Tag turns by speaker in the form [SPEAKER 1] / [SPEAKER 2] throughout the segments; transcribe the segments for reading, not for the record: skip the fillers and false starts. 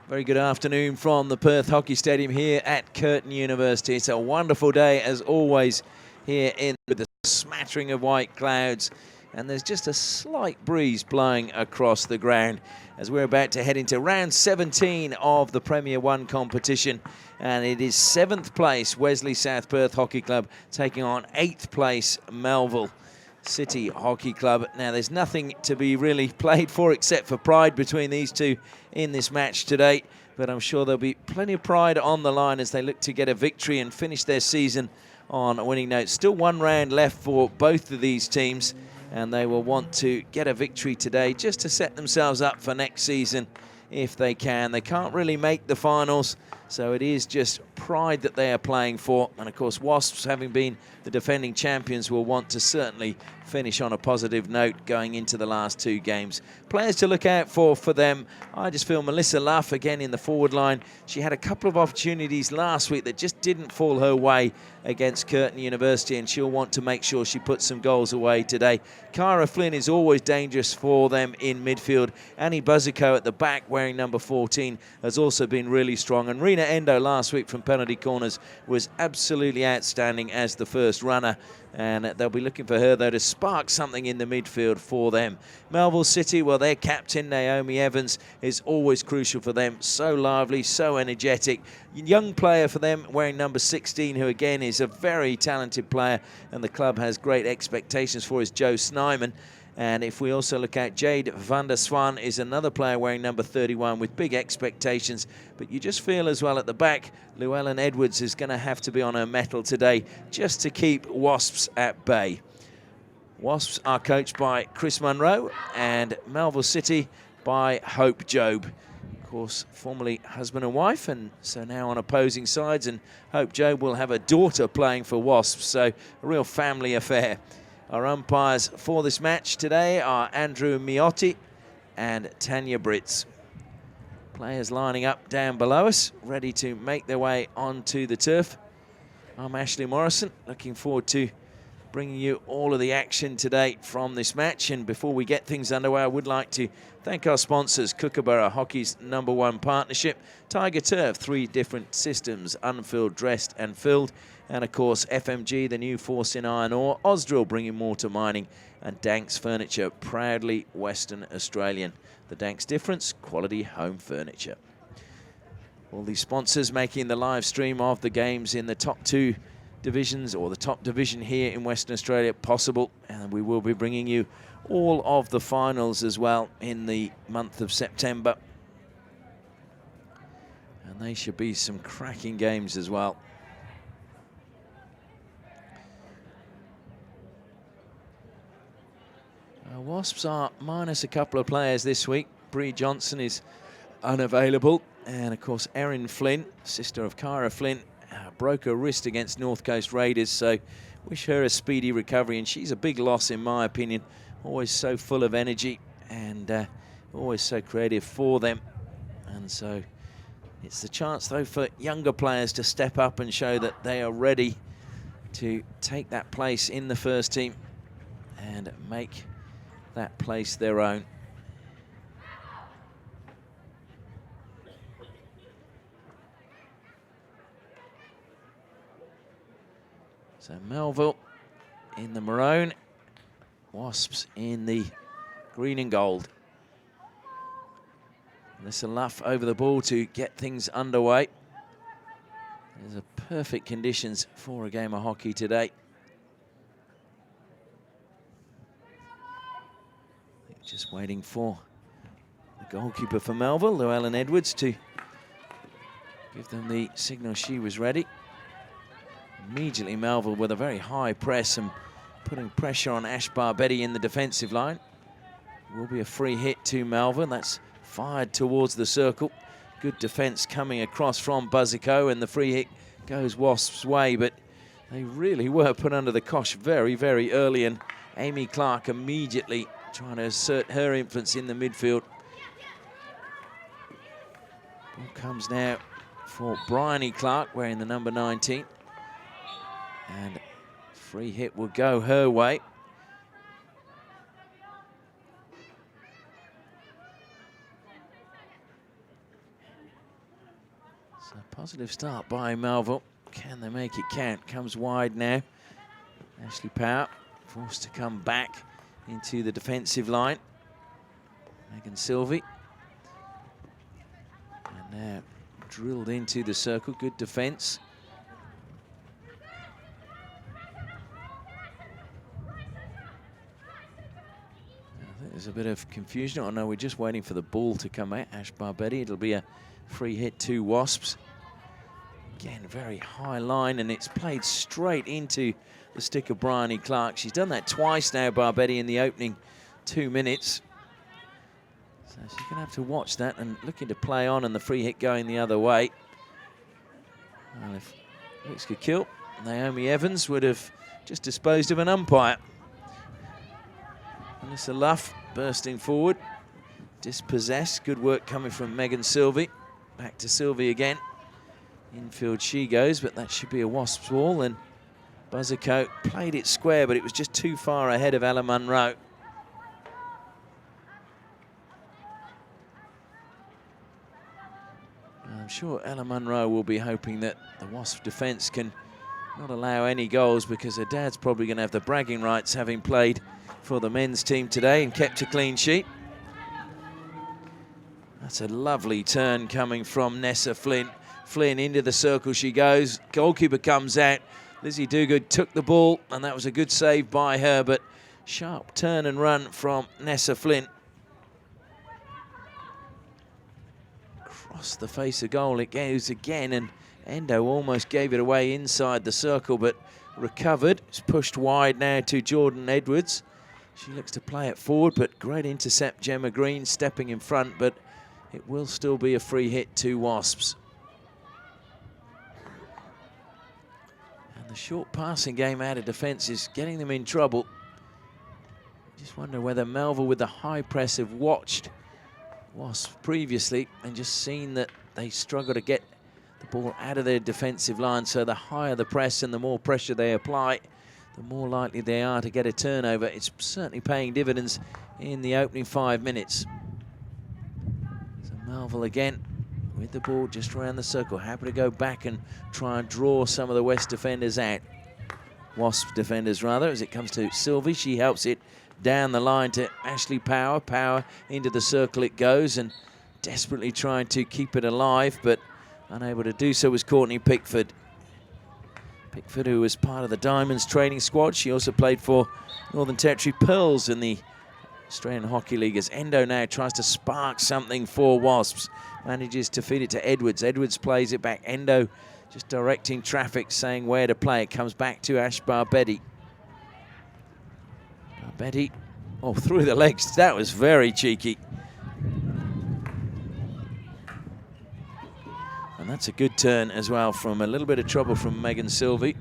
[SPEAKER 1] Very good afternoon from the Perth Hockey Stadium here at Curtin University. It's a wonderful day as always here with a smattering of white clouds, and there's just a slight breeze blowing across the ground as we're about to head into round 17 of the Premier 1 competition, and it is 7th place Wesley South Perth Hockey Club taking on 8th place Melville City Hockey Club. Now, there's nothing to be really played for except for pride between these two in this match today, but I'm sure there'll be plenty of pride on the line as they look to get a victory and finish their season on a winning note. Still one round left for both of these teams, and they will want to get a victory today just to set themselves up for next season if they can. They can't really make the finals, so it is just pride that they are playing for. And of course, Wasps, having been the defending champions, will want to certainly finish on a positive note going into the last two games. Players to look out for them, I just feel Melissa Luff again in the forward line. She had a couple of opportunities last week that just didn't fall her way against Curtin University, and she'll want to make sure she puts some goals away today. Cara Flynn is always dangerous for them in midfield. Annie Buzzico at the back wearing number 14 has also been really strong, and Rena Endo last week from penalty corners was absolutely outstanding as the first runner, and they'll be looking for her though to spark something in the midfield for them. Melville City, well, their captain Naomi Evans is always crucial for them. So lively, so energetic. Young player for them wearing number 16, who again is a very talented player, and the club has great expectations for, is Joe Snyman. And if we also look at Jade van der Swan, is another player wearing number 31 with big expectations. But you just feel as well at the back, Llewellyn Edwards is going to have to be on her mettle today just to keep Wasps at bay. Wasps are coached by Chris Munro and Melville City by Hope Jobe. Of course, formerly husband and wife, and so now on opposing sides. And Hope Jobe will have a daughter playing for Wasps, so a real family affair. Our umpires for this match today are Andrew Miotti and Tanya Britz. Players lining up down below us, ready to make their way onto the turf. I'm Ashley Morrison, looking forward to bringing you all of the action today from this match. And before we get things underway, I would like to thank our sponsors, Kookaburra Hockey's #1 partnership, Tiger Turf, 3 different systems, unfilled, dressed and filled, and of course FMG, the new force in iron ore, Ausdrill bringing more to mining, and Danks Furniture, proudly Western Australian. The Danks difference, quality home furniture. All these sponsors making the live stream of the games in the top 2 divisions, or the top division here in Western Australia, possible, and we will be bringing you all of the finals as well in the month of September, and they should be some cracking games as well. Wasps are minus a couple of players this week. Bree Johnson is unavailable, and of course Erin Flynn, sister of Cara Flynn, broke her wrist against North Coast Raiders, so wish her a speedy recovery. And she's a big loss in my opinion, always so full of energy and always so creative for them. And so it's the chance though for younger players to step up and show that they are ready to take that place in the first team and make that place their own. So Melville in the maroon, Wasps in the green and gold. Melissa Luff over the ball to get things underway. There's a perfect conditions for a game of hockey today. Just waiting for the goalkeeper for Melville, Llewellyn Edwards, to give them the signal she was ready. Immediately Melville with a very high press and putting pressure on Ash Barbetti in the defensive line. Will be a free hit to Melville. That's fired towards the circle. Good defense coming across from Buzzico, and the free hit goes Wasps' way, but they really were put under the cosh very, very early, and Amy Clark immediately trying to assert her influence in the midfield. Ball comes now for Bryony Clark wearing the number 19. And free hit will go her way. Positive start by Melville. Can they make it count? Comes wide now. Ashley Power forced to come back into the defensive line. Megan Sylvie. And now drilled into the circle. Good defense. I think there's a bit of confusion. Oh no, we're just waiting for the ball to come out. Ash Barbetti. It'll be a free hit to Wasps. Again, very high line, and it's played straight into the stick of Bryony Clark. She's done that twice now, Barbetti, in the opening 2 minutes. So she's going to have to watch that and looking to play on, and the free hit going the other way. Well, if looks could kill, Naomi Evans would have just disposed of an umpire. Alyssa Luff bursting forward, dispossessed. Good work coming from Megan Sylvie. Back to Sylvie again. Infield she goes, but that should be a Wasps ball, and Buzzacoat played it square, but it was just too far ahead of Ella Munro. I'm sure Ella Munro will be hoping that the Wasp defence can not allow any goals, because her dad's probably going to have the bragging rights, having played for the men's team today and kept a clean sheet. That's a lovely turn coming from Nessa Flynn. Flynn into the circle she goes. Goalkeeper comes out. Lizzie Duguid took the ball, and that was a good save by her, but sharp turn and run from Nessa Flynn. Across the face of goal it goes again, and Endo almost gave it away inside the circle, but recovered. It's pushed wide now to Jordan Edwards. She looks to play it forward, but great intercept. Gemma Green stepping in front, but it will still be a free hit to Wasps. The short passing game out of defence is getting them in trouble. Just wonder whether Melville, with the high press, have watched Wasps previously and just seen that they struggle to get the ball out of their defensive line. So the higher the press and the more pressure they apply, the more likely they are to get a turnover. It's certainly paying dividends in the opening 5 minutes. So Melville again with the ball just around the circle, happy to go back and try and draw some of the West defenders out. Wasp defenders, rather, as it comes to Sylvie. She helps it down the line to Ashley Power. Power into the circle it goes, and desperately trying to keep it alive, but unable to do so was Courtney Pickford. Pickford, who was part of the Diamonds training squad. She also played for Northern Territory Pearls in the Australian Hockey League, as Endo now tries to spark something for Wasps. Manages to feed it to Edwards. Edwards plays it back. Endo just directing traffic, saying where to play. It comes back to Ash Barbetti. Barbetti, oh, through the legs. That was very cheeky. And that's a good turn as well, from a little bit of trouble from Megan Sylvie.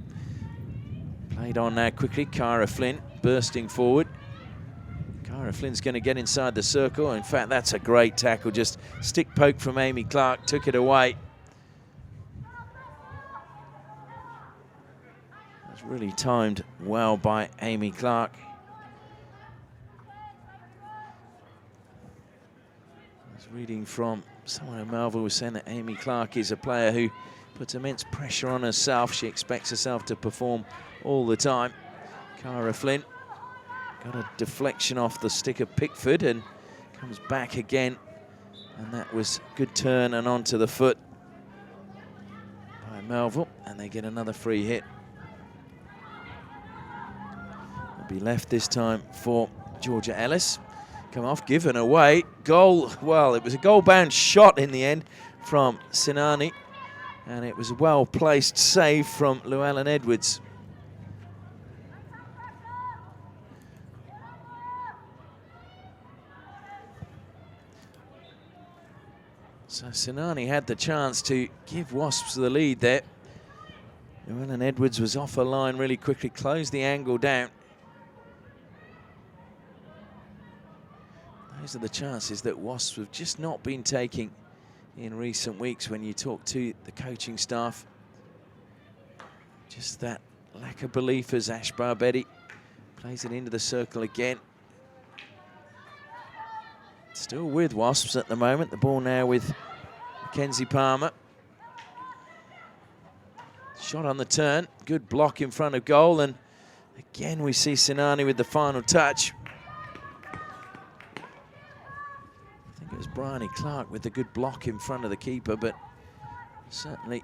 [SPEAKER 1] Played on now quickly. Cara Flynn bursting forward. Cara Flynn's going to get inside the circle. In fact, that's a great tackle. Just stick poke from Amy Clark, took it away. That's really timed well by Amy Clark. I was reading from someone in Melville was saying that Amy Clark is a player who puts immense pressure on herself. She expects herself to perform all the time. Cara Flynn got a deflection off the stick of Pickford and comes back again. And that was a good turn and onto the foot by Melville. And they get another free hit. It'll be left this time for Georgia Ellis. Come off, given away. Goal, well, it was a goal-bound shot in the end from Sinani. And it was a well-placed save from Llewellyn Edwards. So Sinani had the chance to give Wasps the lead there. Llewellyn Edwards was off her line really quickly, closed the angle down. Those are the chances that Wasps have just not been taking in recent weeks when you talk to the coaching staff. Just that lack of belief as Ash Barbetti plays it into the circle again. Still with Wasps at the moment. The ball now with Mackenzie Palmer. Shot on the turn, good block in front of goal, and again we see Sinani with the final touch. I think it was Bryony Clark with the good block in front of the keeper, but certainly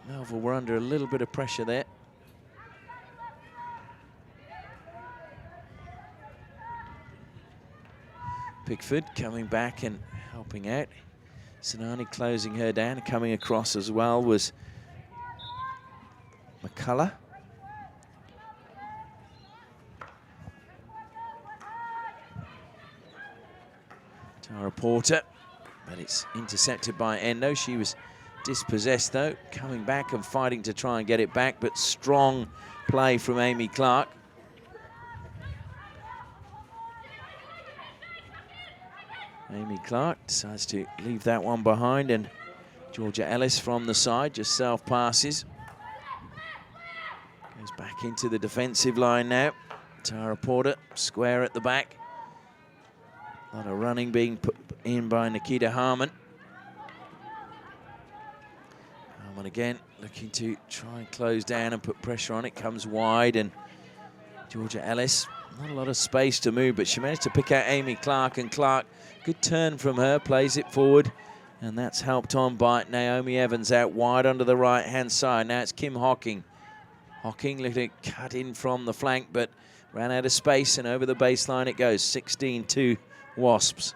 [SPEAKER 1] Melville were under a little bit of pressure there. Pickford coming back and helping out. Sinani closing her down. Coming across as well was McCullough. Tara Porter, but it's intercepted by Endo. She was dispossessed though, coming back and fighting to try and get it back, but strong play from Amy Clark. Amy Clark decides to leave that one behind, and Georgia Ellis from the side just self-passes. Goes back into the defensive line now. Tara Porter, square at the back. A lot of running being put in by Nikita Harmon. Harmon again looking to try and close down and put pressure on it. Comes wide, and Georgia Ellis, not a lot of space to move, but she managed to pick out Amy Clark, and Clark, good turn from her, plays it forward, and that's helped on by Naomi Evans out wide onto the right-hand side. Now it's Kim Hocking. Hocking looking to cut in from the flank, but ran out of space, and over the baseline it goes. 16-2 Wasps.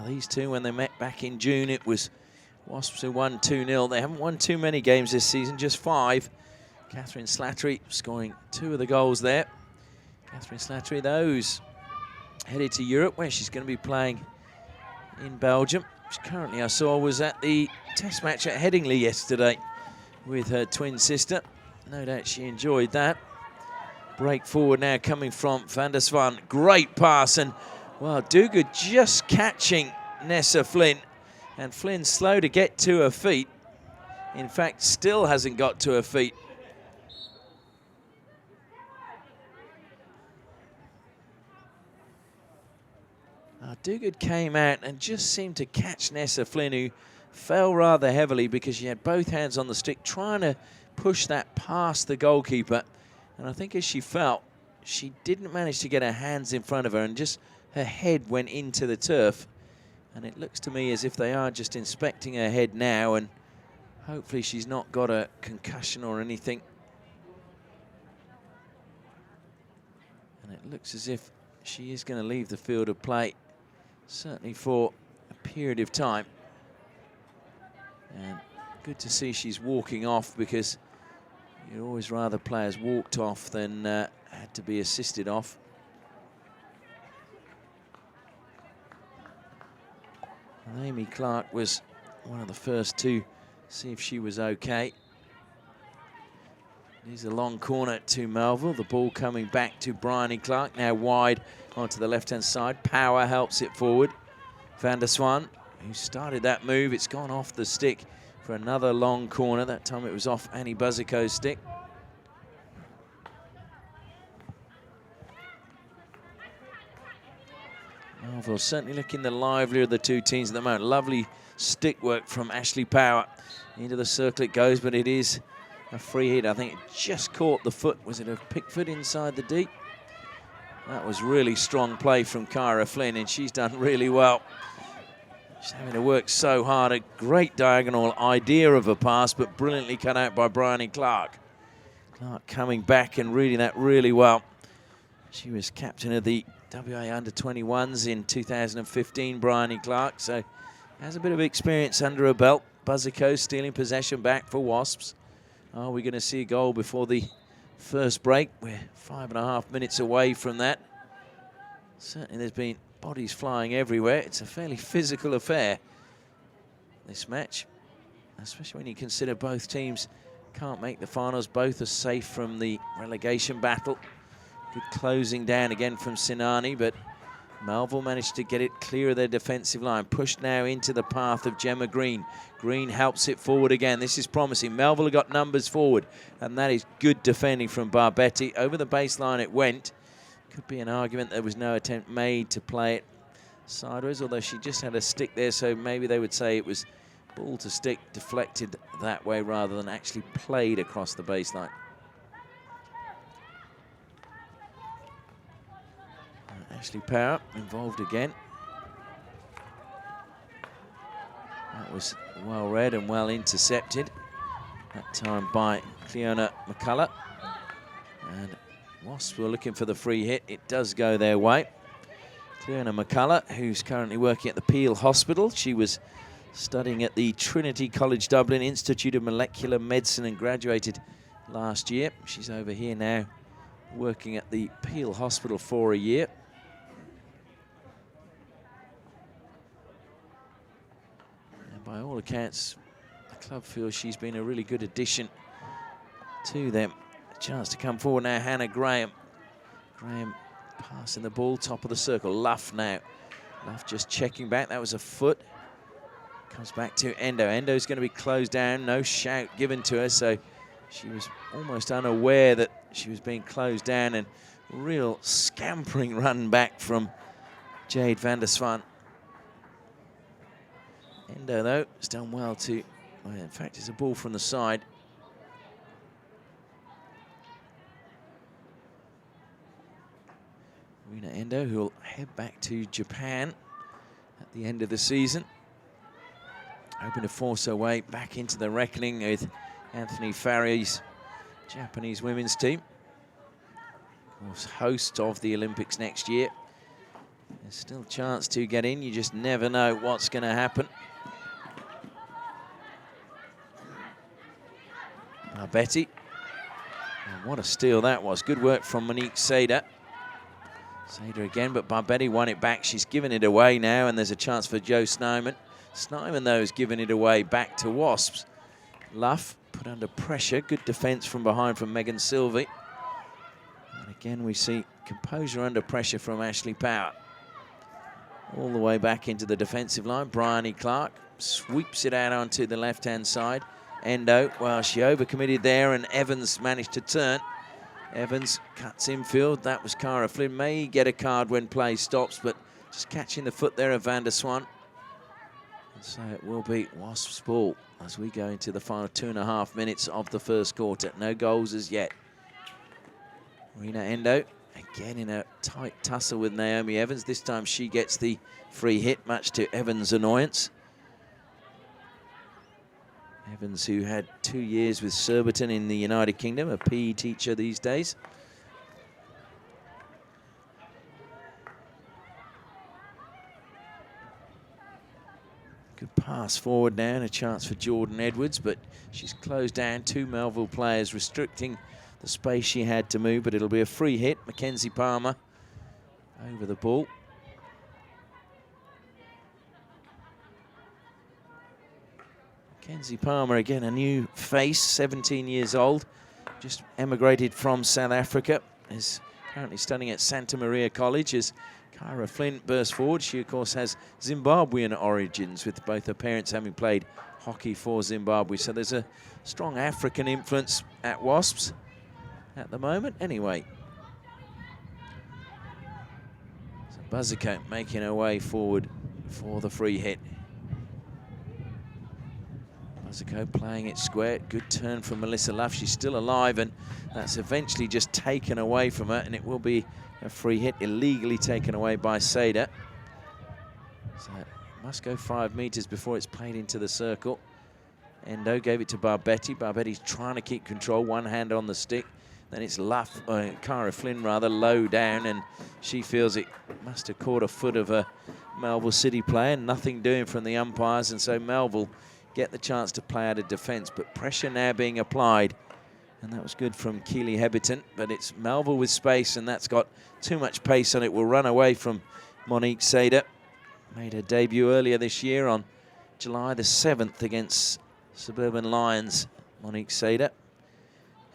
[SPEAKER 1] These two, when they met back in June, it was Wasps who won 2-0. They haven't won too many games this season, just 5. Catherine Slattery scoring 2 of the goals there. Catherine Slattery, those headed to Europe, where she's going to be playing in Belgium. Which currently I saw was at the test match at Headingley yesterday with her twin sister. No doubt she enjoyed that. Break forward now coming from Van der Swan. Great pass, and well, Duguid just catching Nessa Flynn, and Flynn slow to get to her feet. In fact, still hasn't got to her feet. Duguid came out and just seemed to catch Nessa Flynn, who fell rather heavily because she had both hands on the stick trying to push that past the goalkeeper. And I think as she fell, she didn't manage to get her hands in front of her, and just her head went into the turf. And it looks to me as if they are just inspecting her head now, and hopefully she's not got a concussion or anything. And it looks as if she is going to leave the field of play, certainly for a period of time. And good to see she's walking off, because you'd always rather players walked off than had to be assisted off. And Amy Clark was one of the first to see if she was okay. Here's a long corner to Melville. The ball coming back to Bryony Clark, now wide onto the left-hand side. Power helps it forward. Van der Swan, who started that move, it's gone off the stick for another long corner. That time it was off Annie Buzzico's stick. Melville certainly looking the livelier of the two teams at the moment. Lovely stick work from Ashley Power. Into the circle it goes, but it is a free hit. I think it just caught the foot. Was it of Pickford inside the deep? That was really strong play from Kyra Flynn, and she's done really well. She's having to work so hard. A great diagonal idea of a pass, but brilliantly cut out by Bryony Clark. Clark coming back and reading that really well. She was captain of the WA Under-21s in 2015, Bryony Clark, so has a bit of experience under her belt. Buzzico stealing possession back for Wasps. Are we going to see a goal before the first break? We're 5.5 minutes away from that. Certainly there's been bodies flying everywhere. It's a fairly physical affair, this match, especially when you consider both teams can't make the finals. Both are safe from the relegation battle. Good closing down again from Sinani, but Melville managed to get it clear of their defensive line. Pushed now into the path of Gemma Green. Green helps it forward again. This is promising. Melville have got numbers forward, and that is good defending from Barbetti. Over the baseline it went. Could be an argument there was no attempt made to play it sideways, although she just had a stick there, so maybe they would say it was ball to stick deflected that way rather than actually played across the baseline. Ashley Power involved again. That was well read and well intercepted. That time by Cleona McCullough. And Wasps were looking for the free hit. It does go their way. Cleona McCullough, who's currently working at the Peel Hospital. She was studying at the Trinity College Dublin Institute of Molecular Medicine and graduated last year. She's over here now working at the Peel Hospital for a year. By all accounts, the club feels she's been a really good addition to them. A chance to come forward now, Hannah Graham. Graham passing the ball, top of the circle. Luff now. Luff just checking back. That was a foot. Comes back to Endo. Endo's going to be closed down. No shout given to her, so she was almost unaware that she was being closed down, and real scampering run back from Jade van der Swan. Endo, though, has done well to... Well, in fact, it's a ball from the side. Rina Endo, who will head back to Japan at the end of the season. Hoping to force her way back into the reckoning with Anthony Farry's Japanese women's team. Of course, host of the Olympics next year. There's still a chance to get in. You just never know what's going to happen. Betty. Oh, what a steal that was. Good work from Monique Sader. Sader again, but Barbetti won it back. She's given it away now, and there's a chance for Joe Snyman. Snyman, though, has given it away back to Wasps. Luff put under pressure. Good defence from behind from Megan Sylvie. And again, we see composure under pressure from Ashley Power. All the way back into the defensive line. Bryony Clark sweeps it out onto the left-hand side. Endo, well, she overcommitted there, and Evans managed to turn. Evans cuts infield. That was Cara Flynn. May get a card when play stops, but just catching the foot there of van der Swan. And so it will be Wasps ball as we go into the final 2.5 minutes of the first quarter. No goals as yet. Rina Endo, again in a tight tussle with Naomi Evans. This time she gets the free hit, much to Evans' annoyance. Evans, who had 2 years with Surbiton in the United Kingdom, a PE teacher these days. Good pass forward now and a chance for Jordan Edwards, but she's closed down 2 Melville players, restricting the space she had to move, but it'll be a free hit. Mackenzie Palmer over the ball. Mackenzie Palmer, again, a new face, 17 years old, just emigrated from South Africa, is currently studying at Santa Maria College as Cara Flynn bursts forward. She, of course, has Zimbabwean origins, with both her parents having played hockey for Zimbabwe. So there's a strong African influence at Wasps at the moment. Anyway, so Buzzicombe making her way forward for the free hit. Buzzicombe playing it square. Good turn from Melissa Luff. She's still alive, and that's eventually just taken away from her, and it will be a free hit, illegally taken away by Sader. So it must go 5 meters before it's played into the circle. Endo gave it to Barbetti. Barbetti's trying to keep control, one hand on the stick. Then it's Luff, Cara Flynn rather, low down, and she feels it must have caught a foot of a Melville City player. Nothing doing from the umpires, and so Melville get the chance to play out of defence, but pressure now being applied. And that was good from Keely Heberton, but it's Melville with space, and that's got too much pace on it. Will run away from Monique Sader. Made her debut earlier this year on July the 7th against Suburban Lions, Monique Sader.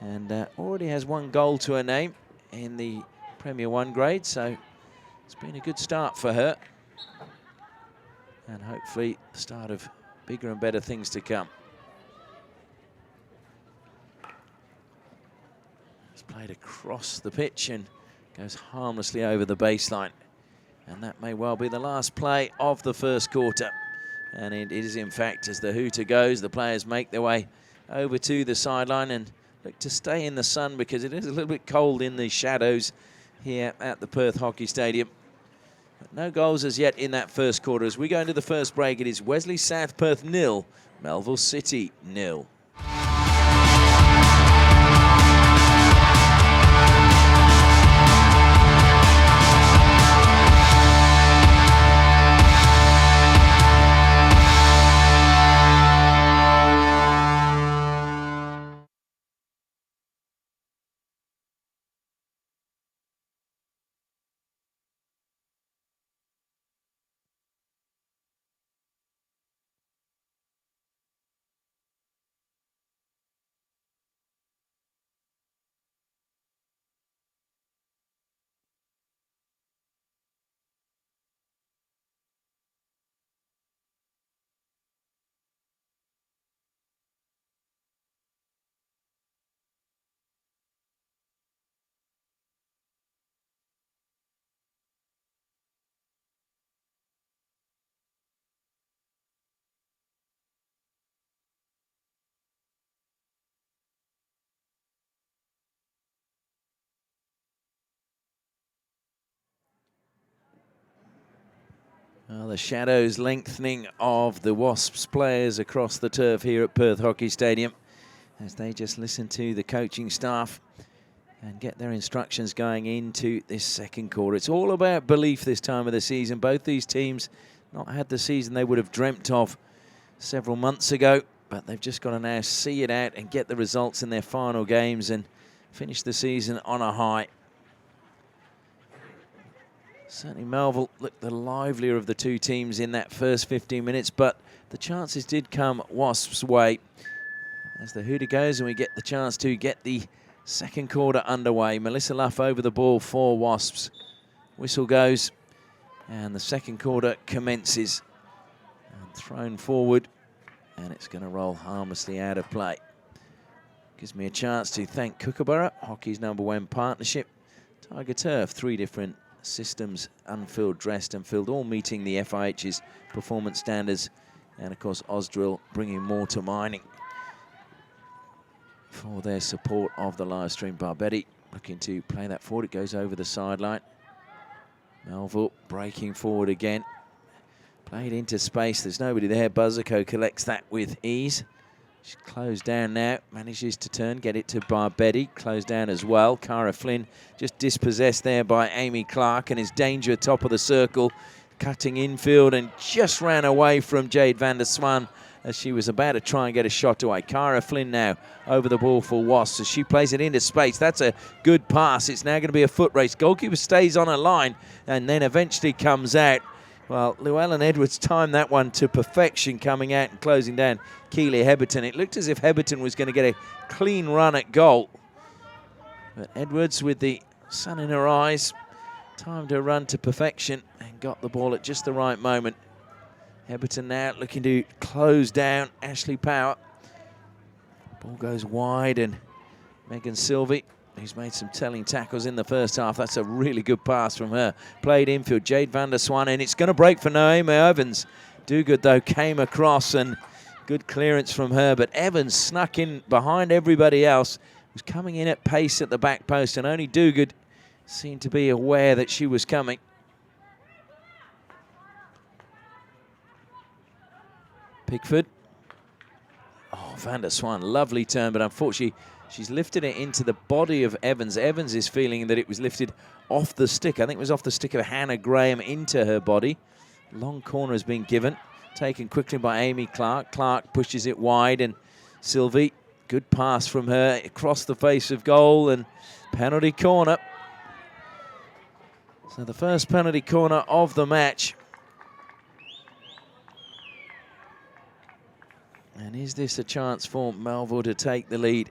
[SPEAKER 1] And already has 1 goal to her name in the Premier 1 grade, so It's been a good start for her. And hopefully the start of bigger and better things to come. It's played across the pitch and goes harmlessly over the baseline. And that may well be the last play of the first quarter. And it is, in fact, as the hooter goes, the players make their way over to the sideline and look to stay in the sun because it is a little bit cold in the shadows here at the Perth Hockey Stadium. But no goals as yet in that first quarter. As we go into the first break, it is Wesley South Perth 0, Melville City 0. Well, the shadows lengthening of the Wasps players across the turf here at Perth Hockey Stadium as they just listen to the coaching staff and get their instructions going into this second quarter. It's all about belief this time of the season. Both these teams not had the season they would have dreamt of several months ago, but they've just got to now see it out and get the results in their final games and finish the season on a high. Certainly Melville looked the livelier of the two teams in that first 15 minutes, but the chances did come Wasps' way. As the hooter goes and we get the chance to get the second quarter underway. Melissa Luff over the ball for Wasps. Whistle goes and the second quarter commences. And thrown forward and it's going to roll harmlessly out of play. Gives me a chance to thank Kookaburra, hockey's #1 partnership. Tiger Turf, 3 different systems, unfilled, dressed and filled, all meeting the FIH's performance standards. And of course Ausdrill bringing more to mining for their support of the live stream. Barbetti looking to play that forward. It goes over the sideline. Melville breaking forward again. Played into space. There's nobody there. Buzzico collects that with ease. She's closed down now. Manages to turn, get it to Barbetti. Closed down as well. Cara Flynn just dispossessed there by Amy Clark and is danger top of the circle. Cutting infield and just ran away from Jade van der Swan as she was about to try and get a shot away. Cara Flynn now over the ball for Wasps as she plays it into space. That's a good pass. It's now going to be a foot race. Goalkeeper stays on a line and then eventually comes out. Well, Llewellyn Edwards timed that one to perfection, coming out and closing down Keely Heberton. It looked as if Heberton was going to get a clean run at goal. But Edwards, with the sun in her eyes, timed her run to perfection and got the ball at just the right moment. Heberton now looking to close down Ashley Power. Ball goes wide and Megan Sylvie, who's made some telling tackles in the first half. That's a really good pass from her. Played infield, Jade van der Swan, and it's going to break for Naomi Evans. Duguid, though, came across and good clearance from her, but Evans snuck in behind everybody else, was coming in at pace at the back post, and only Duguid seemed to be aware that she was coming. Pickford. Oh, van der Swan, lovely turn, but unfortunately she's lifted it into the body of Evans. Evans is feeling that it was lifted off the stick. I think it was off the stick of Hannah Graham into her body. Long corner has been given. Taken quickly by Amy Clark. Clark pushes it wide and Sylvie, good pass from her across the face of goal and penalty corner. So the first penalty corner of the match. And is this a chance for Melville to take the lead?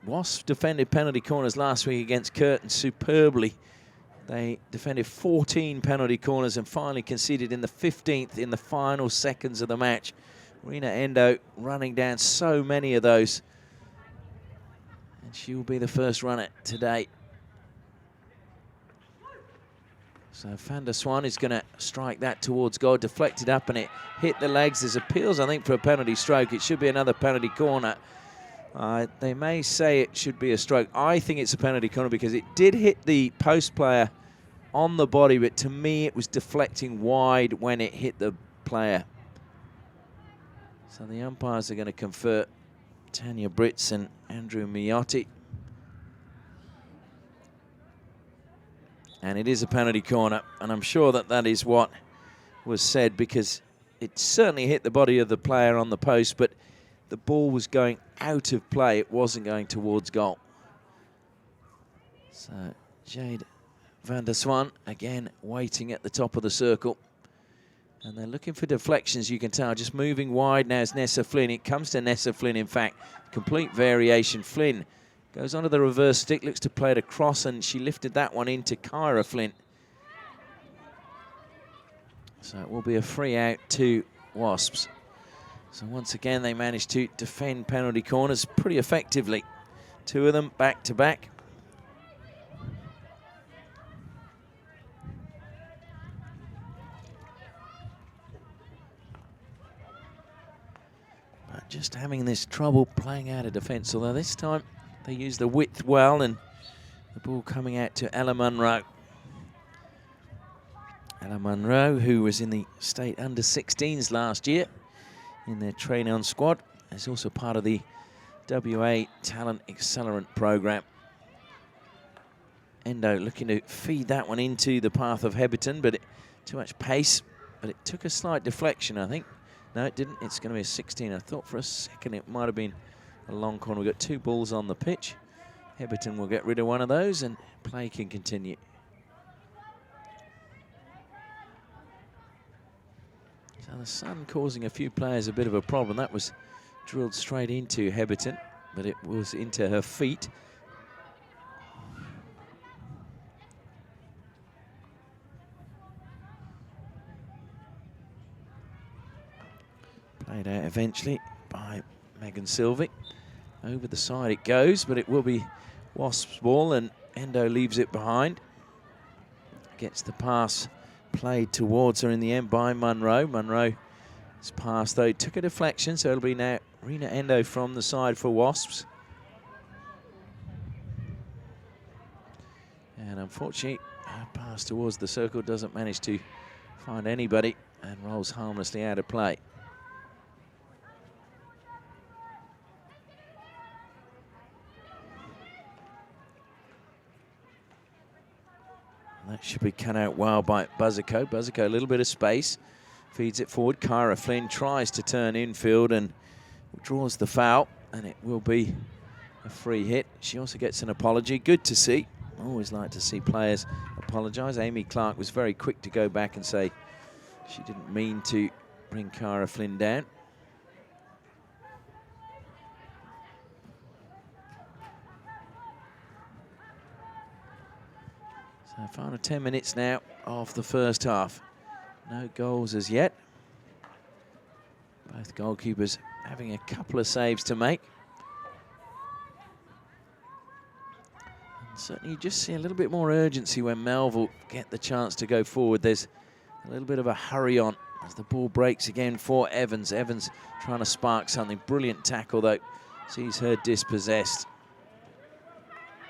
[SPEAKER 1] Wasps defended penalty corners last week against Curtin superbly. They defended 14 penalty corners and finally conceded in the 15th in the final seconds of the match. Rina Endo running down so many of those. And she will be the first runner today. So Van der Swan is going to strike that towards goal, deflected up, and it hit the legs. There's appeals, I think, for a penalty stroke. It should be another penalty corner. They may say it should be a stroke. I think it's a penalty corner because it did hit the post player on the body, but to me it was deflecting wide when it hit the player. So the umpires are going to confer, Tanya Britz and Andrew Miotti. And it is a penalty corner, and I'm sure that that is what was said, because it certainly hit the body of the player on the post, but the ball was going out of play. It wasn't going towards goal. So Jade Van der Swan, again, waiting at the top of the circle. And they're looking for deflections, you can tell. Just moving wide now is Nessa Flynn. It comes to Nessa Flynn, in fact. Complete variation. Flynn goes onto the reverse stick, looks to play it across, and she lifted that one into Kyra Flynn. So it will be a free out to Wasps. So once again, they managed to defend penalty corners pretty effectively. Two of them back to back. But just having this trouble playing out of defence, although this time they used the width well, and the ball coming out to Ella Munro. Ella Munro, who was in the state under-16s last year in their train-on squad, is also part of the WA Talent Accelerant program. Endo looking to feed that one into the path of Heberton, but too much pace, but it took a slight deflection, I think. No, it didn't. It's going to be a 16. I thought for a second it might have been a long corner. We've got two balls on the pitch. Heberton will get rid of one of those and play can continue. So the sun causing a few players a bit of a problem. That was drilled straight into Heberton, but it was into her feet. Played out eventually by Megan Sylvie. Over the side it goes, but it will be Wasps' ball, and Endo leaves it behind. Gets the pass played towards her in the end by Munro. Munro's pass, though, took a deflection, so it'll be now Rina Endo from the side for Wasps. And unfortunately, her pass towards the circle doesn't manage to find anybody and rolls harmlessly out of play. That should be cut out well by Buzzico. Buzzico, a little bit of space, feeds it forward. Kyra Flynn tries to turn infield and draws the foul, and it will be a free hit. She also gets an apology. Good to see. Always like to see players apologise. Amy Clark was very quick to go back and say she didn't mean to bring Kyra Flynn down. So final 10 minutes now of the first half. No goals as yet. Both goalkeepers having a couple of saves to make. And certainly you just see a little bit more urgency when Melville get the chance to go forward. There's a little bit of a hurry on as the ball breaks again for Evans. Evans trying to spark something. Brilliant tackle, though. Sees her dispossessed.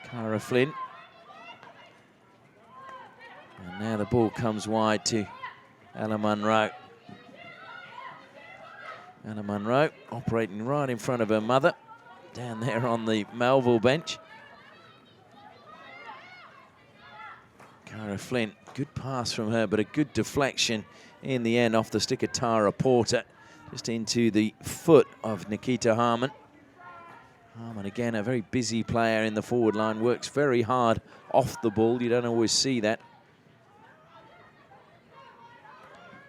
[SPEAKER 1] Kyra Flynn. And now the ball comes wide to Ella Munro. Ella Munro operating right in front of her mother, down there on the Melville bench. Kyra Flynn, good pass from her, but a good deflection in the end off the stick of Tara Porter, just into the foot of Nikita Harmon. Harmon, again, a very busy player in the forward line, works very hard off the ball. You don't always see that.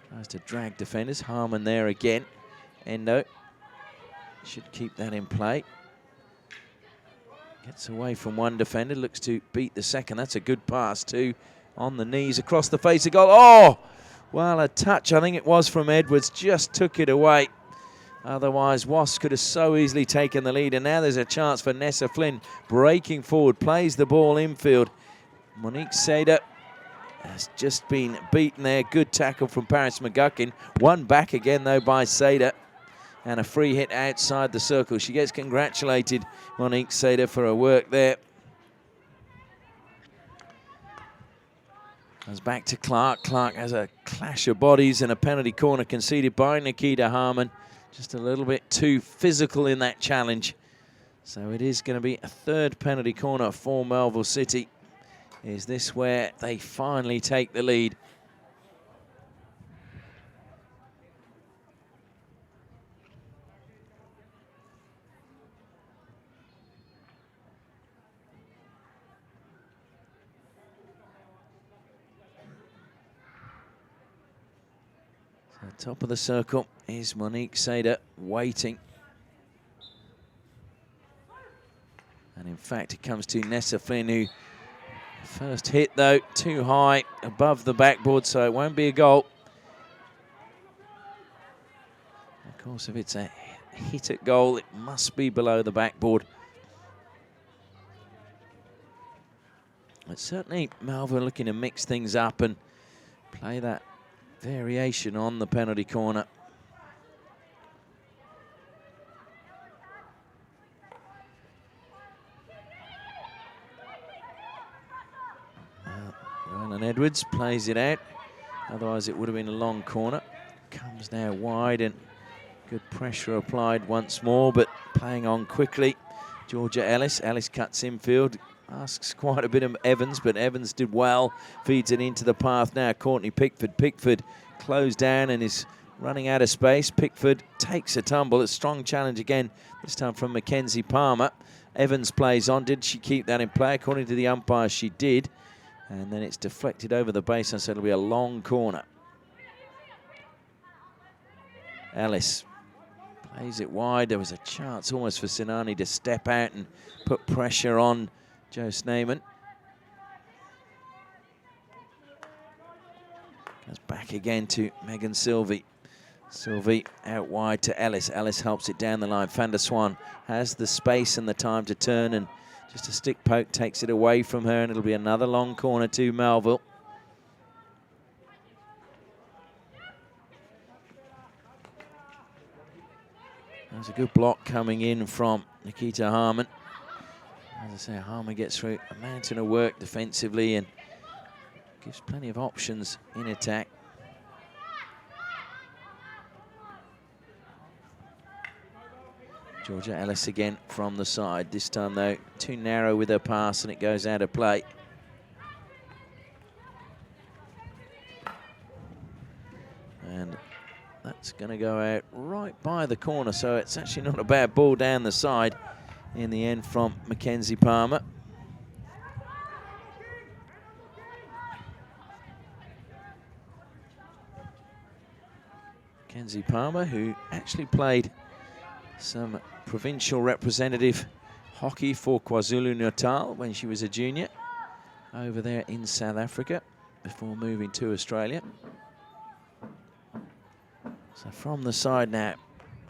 [SPEAKER 1] Tries to drag defenders. Harmon there again. Endo should keep that in play. Gets away from one defender, looks to beat the second. That's a good pass to on the knees across the face of goal. Oh, well, a touch, I think it was, from Edwards, just took it away. Otherwise, Wasps could have so easily taken the lead. And now there's a chance for Nessa Flynn breaking forward, plays the ball infield. Monique Sader has just been beaten there. Good tackle from Paris McGuckin. One back again, though, by Sader. And a free hit outside the circle. She gets congratulated, Monique Sader, for her work there. Comes back to Clark. Clark has a clash of bodies and a penalty corner conceded by Nikita Harmon. Just a little bit too physical in that challenge. So it is going to be a third penalty corner for Melville City. Is this where they finally take the lead? So top of the circle is Monique Sader waiting. And in fact, it comes to Nessa Flynn, who first hit, though, too high above the backboard, so it won't be a goal. Of course, if it's a hit at goal, it must be below the backboard. But certainly, Melville looking to mix things up and play that variation on the penalty corner. Rylan Edwards plays it out. Otherwise, it would have been a long corner. Comes now wide and good pressure applied once more, but playing on quickly. Georgia Ellis. Ellis cuts infield. Asks quite a bit of Evans, but Evans did well. Feeds it into the path now. Courtney Pickford. Pickford closed down and is running out of space. Pickford takes a tumble. A strong challenge again, this time from Mackenzie Palmer. Evans plays on. Did she keep that in play? According to the umpire, she did. And then it's deflected over the baseline, so it'll be a long corner. Ellis plays it wide. There was a chance almost for Sinani to step out and put pressure on Joe Sneyman. Goes back again to Megan Sylvie. Sylvie out wide to Ellis. Ellis helps it down the line. Van der Swan has the space and the time to turn, and just a stick poke takes it away from her, and it'll be another long corner to Melville. There's a good block coming in from Nikita Harmon. As I say, Harmon gets through a mountain of work defensively and gives plenty of options in attack. Georgia Ellis again from the side. This time, though, too narrow with her pass, and it goes out of play. And that's going to go out right by the corner, so it's actually not a bad ball down the side in the end from Mackenzie Palmer. Mackenzie Palmer, who actually played some provincial representative hockey for KwaZulu-Natal when she was a junior over there in South Africa before moving to Australia. So from the side now,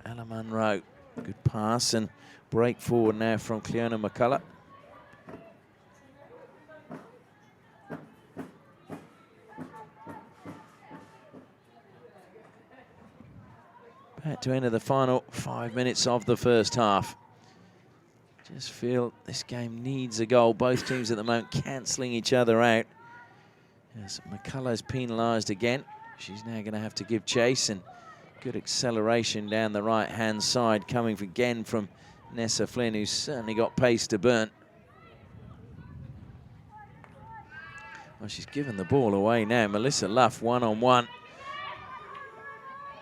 [SPEAKER 1] Ella Munro. Good pass and break forward now from Cleona McCullough. Back to enter the final 5 minutes of the first half. Just feel this game needs a goal. Both teams at the moment cancelling each other out. Yes, McCullough's penalised again. She's now going to have to give chase, and good acceleration down the right-hand side coming again from Nessa Flynn, who's certainly got pace to burn. Well, she's given the ball away now. Melissa Luff one-on-one.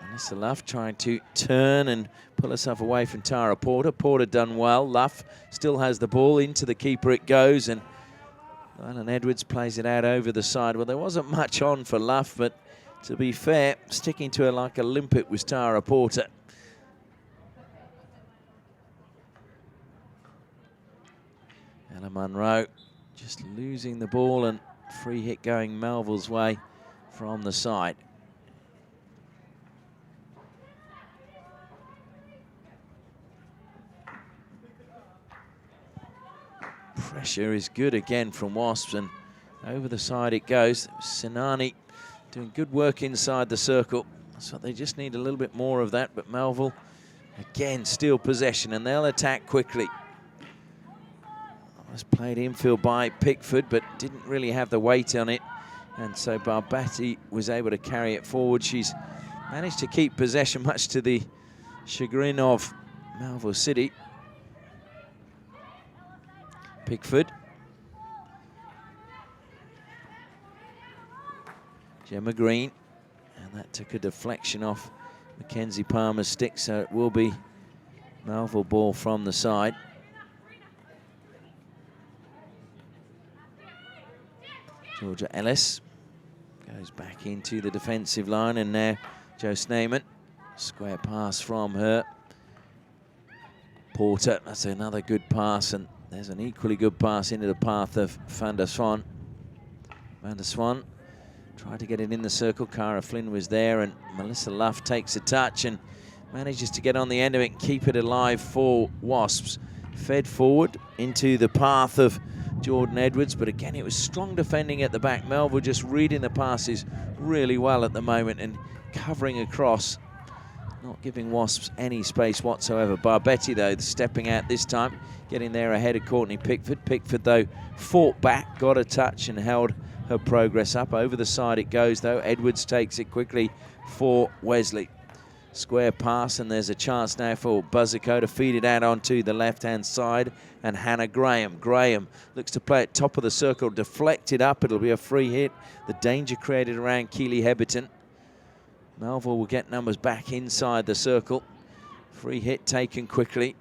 [SPEAKER 1] Melissa Luff trying to turn and pull herself away from Tara Porter. Porter done well. Luff still has the ball. Into the keeper it goes, and Alan Edwards plays it out over the side. Well, there wasn't much on for Luff, but to be fair, sticking to her like a limpet was Tara Porter. Ella Munro just losing the ball and free hit going Melville's way from the side. Pressure is good again from Wasps, and over the side it goes. Sinani doing good work inside the circle. So they just need a little bit more of that, but Melville again steal possession and they'll attack quickly. Was played infield by Pickford, but didn't really have the weight on it, and so Barbati was able to carry it forward. She's managed to keep possession, much to the chagrin of Melville City. Pickford. Gemma Green, and that took a deflection off Mackenzie Palmer's stick, so it will be Melville ball from the side. Georgia Ellis goes back into the defensive line, and now Jo Sneeman. Square pass from her. Porter, that's another good pass, and there's an equally good pass into the path of Van der Swan. Van der Swan tried to get it in the circle. Cara Flynn was there, and Melissa Luff takes a touch and manages to get on the end of it and keep it alive for Wasps. Fed forward into the path of Jordan Edwards, but again it was strong defending at the back. Melville just reading the passes really well at the moment and covering across, not giving Wasps any space whatsoever. Barbetti though stepping out this time, getting there ahead of Courtney Pickford. Pickford though fought back, got a touch and held her progress up. Over the side it goes though. Edwards takes it quickly for Wesley. Square pass, and there's a chance now for Buzzico to feed it out onto the left-hand side, and Hannah Graham. Graham looks to play at top of the circle, deflected up. It'll be a free hit. The danger created around Keely Heberton. Melville will get numbers back inside the circle. Free hit taken quickly.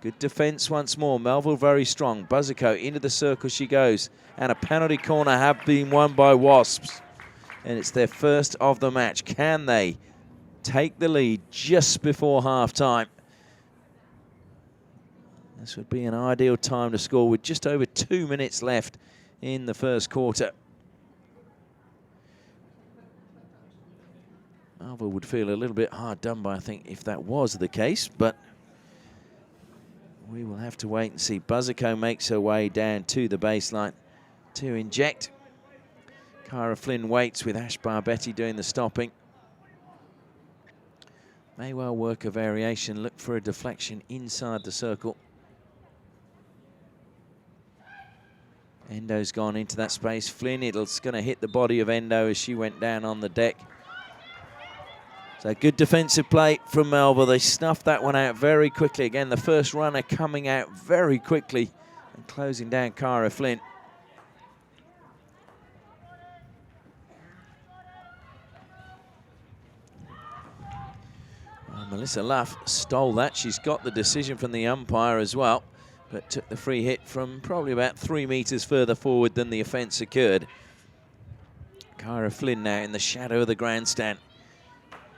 [SPEAKER 1] Good defence once more. Melville very strong. Buzzico into the circle she goes, and a penalty corner have been won by Wasps, and it's their first of the match. Can they take the lead just before half-time? This would be an ideal time to score with just over 2 minutes left in the first quarter. Melville would feel a little bit hard done by, I think, if that was the case, but we will have to wait and see. Buzzico makes her way down to the baseline to inject. Cara Flynn waits with Ash Barbetti doing the stopping. May well work a variation, look for a deflection inside the circle. Endo's gone into that space. Flynn, it's going to hit the body of Endo as she went down on the deck. So good defensive play from Melville. They snuffed that one out very quickly. Again, the first runner coming out very quickly and closing down Cara Flynn. Melissa Luff stole that. She's got the decision from the umpire as well, but took the free hit from probably about 3 meters further forward than the offence occurred. Cara Flynn now in the shadow of the grandstand.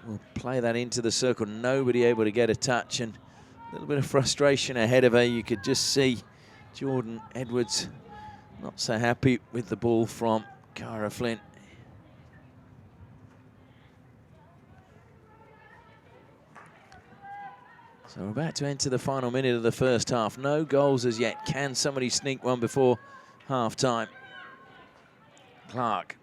[SPEAKER 1] Will play that into the circle. Nobody able to get a touch, and a little bit of frustration ahead of her. You could just see Jordan Edwards not so happy with the ball from Cara Flynn. So we're about to enter the final minute of the first half. No goals as yet. Can somebody sneak one before half-time? Clark.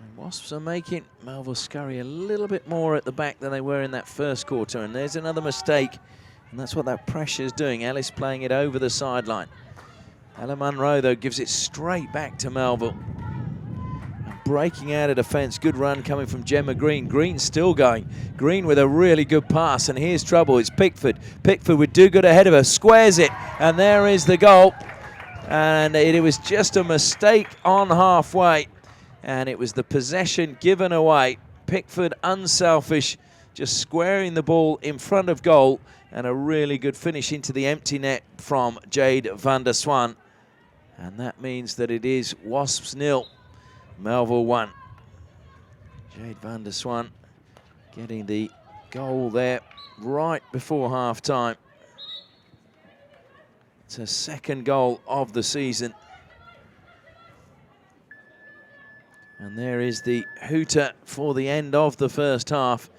[SPEAKER 1] And Wasps are making Melville scurry a little bit more at the back than they were in that first quarter. And there's another mistake. And that's what that pressure is doing. Ellis playing it over the sideline. Ella Munro, though, gives it straight back to Melville. Breaking out of defence. Good run coming from Gemma Green. Green still going. Green with a really good pass, and here's trouble. It's Pickford. Pickford with Do Good ahead of her. Squares it, and there is the goal. And it was just a mistake on halfway, and it was the possession given away. Pickford unselfish, just squaring the ball in front of goal, and a really good finish into the empty net from Jade van der Swan. And that means that it is Wasps 0. Melville 1. Jade van der Swan getting the goal there right before half-time. It's her second goal of the season. And there is the hooter for the end of the first half.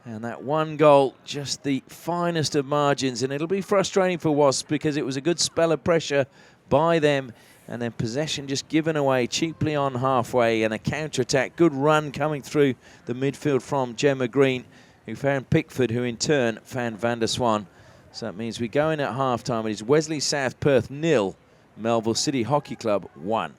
[SPEAKER 1] And that one goal, just the finest of margins. And it'll be frustrating for Wasps because it was a good spell of pressure by them. And then possession just given away cheaply on halfway. And a counter-attack. Good run coming through the midfield from Gemma Green, who found Pickford, who in turn found Van der Swan. So that means we go in at half-time. It is Wesley South Perth 0, Melville City Hockey Club 1.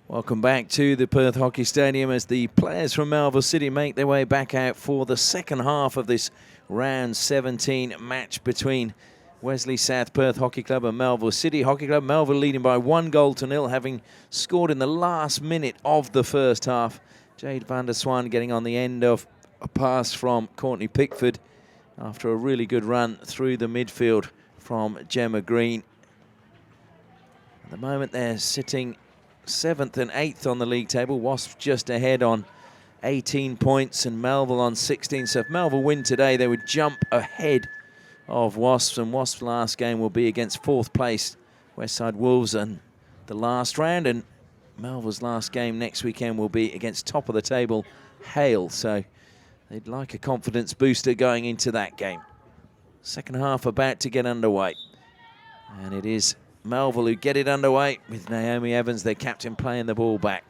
[SPEAKER 1] Welcome back to the Perth Hockey Stadium as the players from Melville City make their way back out for the second half of this round 17 match between Wesley South Perth Hockey Club and Melville City Hockey Club. Melville leading by 1-0, having scored in the last minute of the first half. Jade van der Swan getting on the end of a pass from Courtney Pickford after a really good run through the midfield from Gemma Green. At the moment they're sitting 7th and 8th on the league table. Wasps just ahead on 18 points and Melville on 16. So if Melville win today, they would jump ahead of Wasps, and Wasps' last game will be against 4th place Westside Wolves in the last round, and Melville's last game next weekend will be against top of the table Hale. So they'd like a confidence booster going into that game. Second half about to get underway, and it is Melville who get it underway with Naomi Evans, their captain, playing the ball back.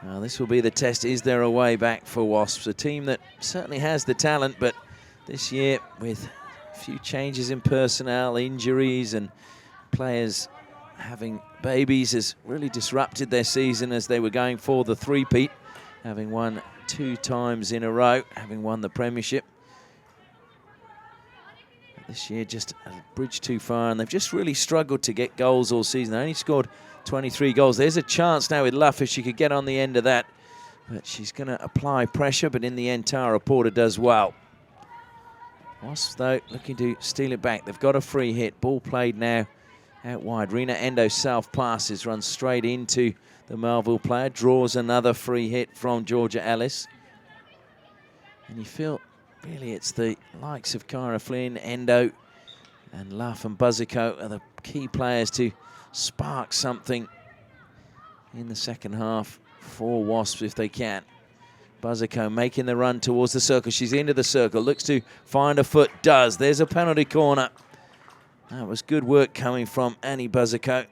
[SPEAKER 1] Now this will be the test. Is there a way back for Wasps? A team that certainly has the talent, but this year with a few changes in personnel, injuries, and players having babies has really disrupted their season as they were going for the three-peat, having won 2 times in a row, having won the Premiership. This year just a bridge too far, and they've just really struggled to get goals all season. They only scored 23 goals. There's a chance now with Luff if she could get on the end of that, but she's going to apply pressure, but in the end Tara Porter does well. Wasps though looking to steal it back. They've got a free hit. Ball played now out wide. Rena Endo self passes, runs straight into the Melville player, draws another free hit from Georgia Ellis. And you feel really it's the likes of Cara Flynn, Endo and Luff and Buzzico are the key players to spark something in the second half for Wasps if they can. Buzzico making the run towards the circle. She's into the circle, looks to find a foot, does. There's a penalty corner. That was good work coming from Annie Buzzico.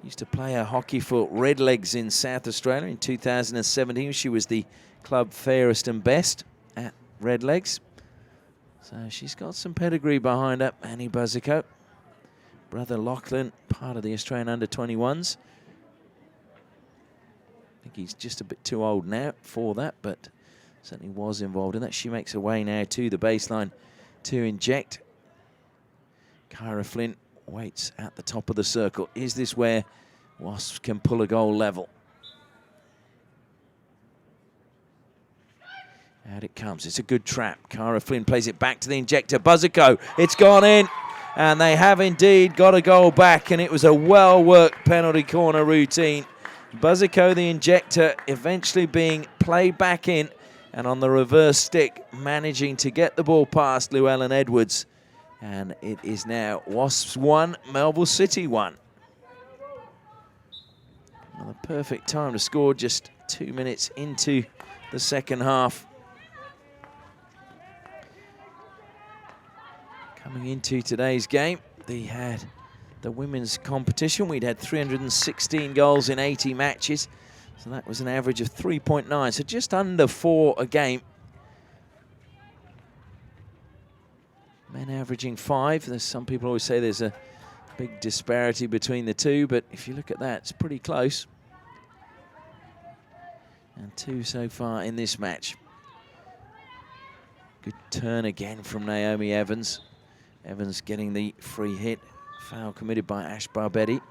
[SPEAKER 1] Used to play her hockey for Redlegs in South Australia in 2017. She was the club fairest and best at Redlegs. So she's got some pedigree behind her, Annie Buzzico. Brother Lachlan, part of the Australian under-21s. I think he's just a bit too old now for that, but certainly was involved in that. She makes her way now to the baseline to inject. Kyra Flint waits at the top of the circle. Is this where Wasps can pull a goal level? Out it comes. It's a good trap. Cara Flynn plays it back to the injector. Buzzico, it's gone in. And they have indeed got a goal back, and it was a well-worked penalty corner routine. Buzzico, the injector, eventually being played back in, and on the reverse stick, managing to get the ball past Llewellyn Edwards. And it is now Wasps 1, Melville City 1. Another perfect time to score, just 2 minutes into the second half. Coming into today's game, they had the women's competition. We'd had 316 goals in 80 matches. So that was an average of 3.9, so just under 4 a game. Men averaging 5. There's some people always say there's a big disparity between the two, but if you look at that, it's pretty close. And 2 so far in this match. Good turn again from Naomi Evans. Evans getting the free hit. Foul committed by Ash Barbetti.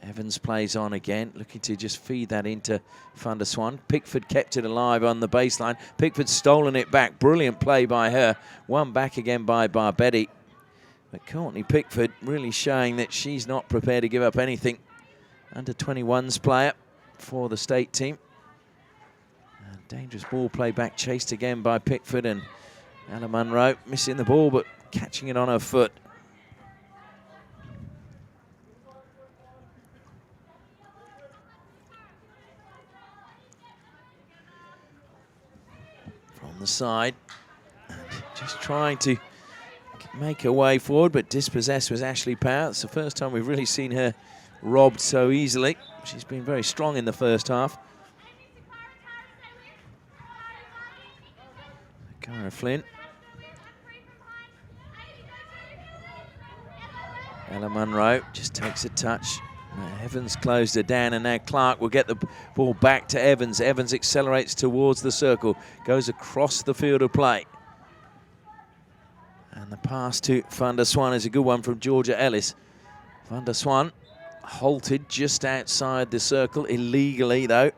[SPEAKER 1] Evans plays on again, looking to just feed that into Van der Swan. Pickford kept it alive on the baseline. Pickford's stolen it back. Brilliant play by her. Won back again by Barbetti. But Courtney Pickford really showing that she's not prepared to give up anything. Under 21s player for the state team. And dangerous ball play back, chased again by Pickford, and Ella Munro missing the ball but catching it on her foot. From the side, and just trying to make her way forward, but dispossessed was Ashley Power. It's the first time we've really seen her robbed so easily. She's been very strong in the first half. Cara Flynn. Ella Munro just takes a touch. Evans closed her down, and now Clark will get the ball back to Evans. Evans accelerates towards the circle, goes across the field of play. And the pass to Van der Swan is a good one from Georgia Ellis. Van der Swan halted just outside the circle, illegally though,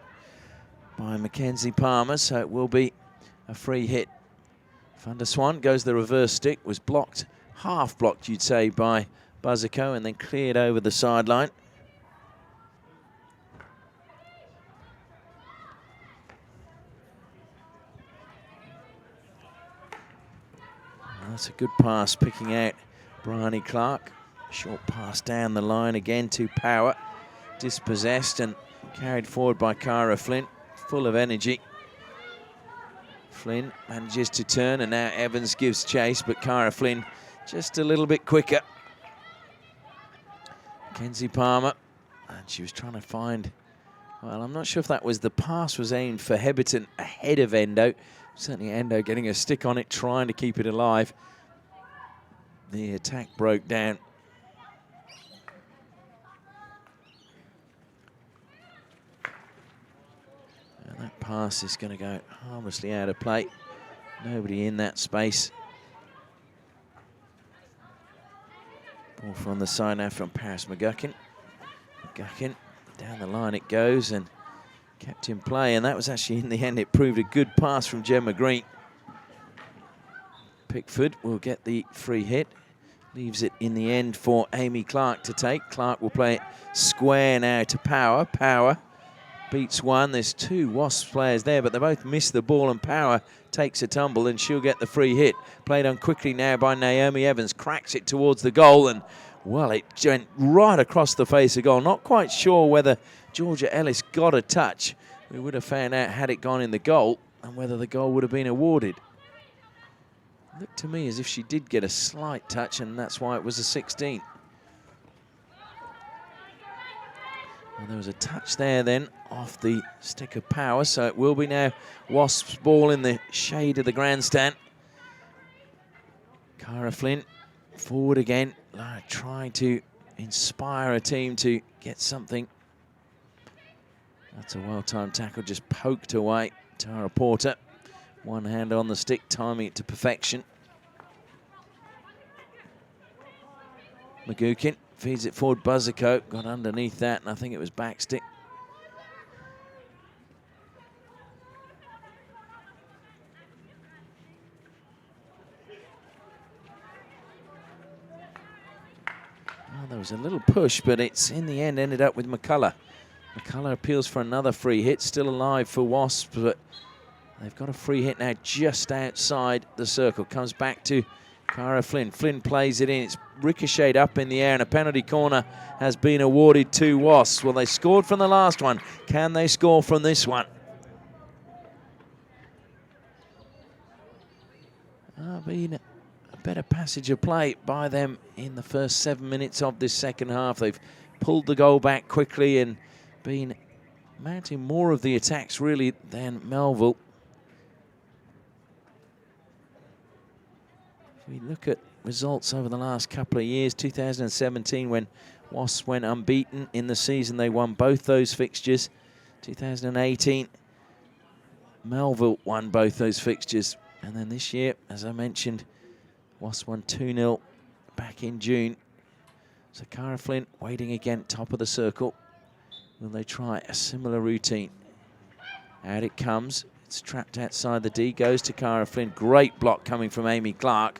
[SPEAKER 1] by Mackenzie Palmer, so it will be a free hit. Van der Swan goes the reverse stick, was blocked, half blocked you'd say, by Buzzico, and then cleared over the sideline. That's a good pass, picking out Bryony Clark. Short pass down the line again to Power. Dispossessed and carried forward by Cara Flynn, full of energy. Flynn manages to turn, and now Evans gives chase, but Cara Flynn just a little bit quicker. Mackenzie Palmer, and she was trying to find, well, I'm not sure if that was the pass was aimed for Heberton ahead of Endo. Certainly Endo getting a stick on it, trying to keep it alive. The attack broke down. And that pass is going to go harmlessly out of play. Nobody in that space. Ball from the side now from Paris McGuckin. McGuckin, down the line it goes and kept in play. And that was actually, in the end, it proved a good pass from Gemma Green. Pickford will get the free hit. Leaves it in the end for Amy Clark to take. Clark will play it square now to Power. Power beats one. There's two Wasps players there, but they both miss the ball, and Power takes a tumble, and she'll get the free hit. Played on quickly now by Naomi Evans. Cracks it towards the goal, and, well, it went right across the face of goal. Not quite sure whether Georgia Ellis got a touch. We would have found out had it gone in the goal and whether the goal would have been awarded. Looked to me as if she did get a slight touch, and that's why it was a 16. Well, there was a touch there then off the stick of Power, so it will be now Wasps' ball in the shade of the grandstand. Cara Flynn forward again, trying to inspire a team to get something. That's a well-timed tackle, just poked away. Tara Porter, one hand on the stick, timing it to perfection. McGuckin feeds it forward. Buzzicoat got underneath that, and I think it was backstick. Well, there was a little push, but it's in the end ended up with McCullough. McCullough appeals for another free hit, still alive for Wasps, but they've got a free hit now just outside the circle. Comes back to Cara Flynn. Flynn plays it in. It's ricocheted up in the air, and a penalty corner has been awarded to Wasps. Well, they scored from the last one. Can they score from this one? Been a better passage of play by them in the first 7 minutes of this second half. They've pulled the goal back quickly and been mounting more of the attacks, really, than Melville. If we look at results over the last couple of years, 2017 when Wasps went unbeaten in the season, they won both those fixtures. 2018, Melville won both those fixtures. And then this year, as I mentioned, Wasps won 2-0 back in June. So Cara Flynn waiting again, top of the circle. Will they try a similar routine? Out it comes. It's trapped outside the D. Goes to Cara Flynn. Great block coming from Amy Clark.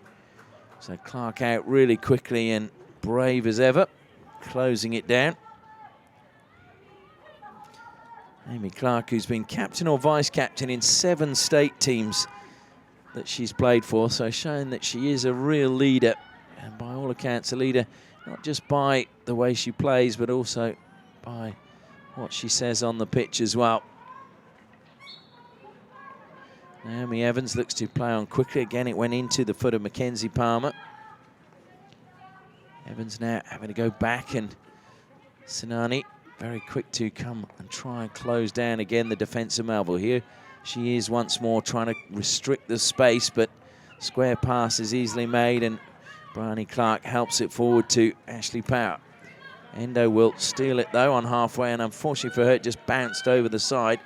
[SPEAKER 1] So Clark out really quickly and brave as ever, closing it down. Amy Clark, who's been captain or vice-captain in 7 state teams that she's played for, so showing that she is a real leader, and by all accounts a leader not just by the way she plays but also by what she says on the pitch as well. Naomi Evans looks to play on quickly. Again, it went into the foot of Mackenzie Palmer. Evans now having to go back, and Sinani very quick to come and try and close down again the defence of Melville. Here she is once more trying to restrict the space, but square pass is easily made, and Bryony Clark helps it forward to Ashley Power. Endo will steal it though on halfway, and unfortunately for her it just bounced over the side.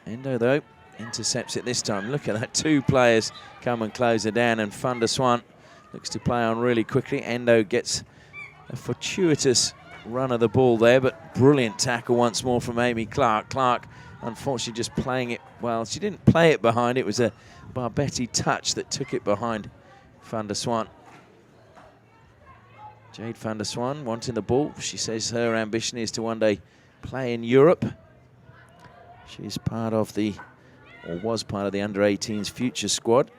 [SPEAKER 1] Endo though intercepts it this time. Look at that, 2 players come and close her down, and Van der Swan looks to play on really quickly. Endo gets a fortuitous run of the ball there, but brilliant tackle once more from Amy Clark. Clark, unfortunately, just playing it, well, she didn't play it behind. It was a Barbetti touch that took it behind Van der Swan. Jade Van der Swan wanting the ball. She says her ambition is to one day play in Europe. She's part of the, or was part of the under-18s future squad.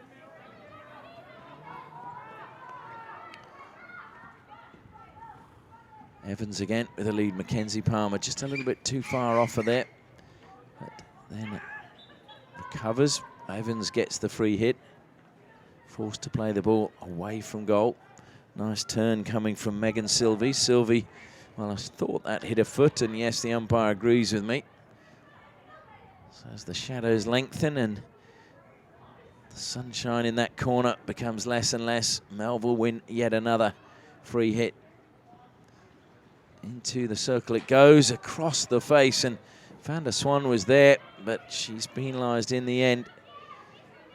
[SPEAKER 1] Evans again with the lead. Mackenzie Palmer just a little bit too far off of there. But then recovers. Evans gets the free hit. Forced to play the ball away from goal. Nice turn coming from Megan Sylvie. Sylvie, well, I thought that hit her foot, and yes, the umpire agrees with me. So as the shadows lengthen and the sunshine in that corner becomes less and less, Melville win yet another free hit. Into the circle it goes, across the face, and Van der Swan was there, but she's penalised in the end.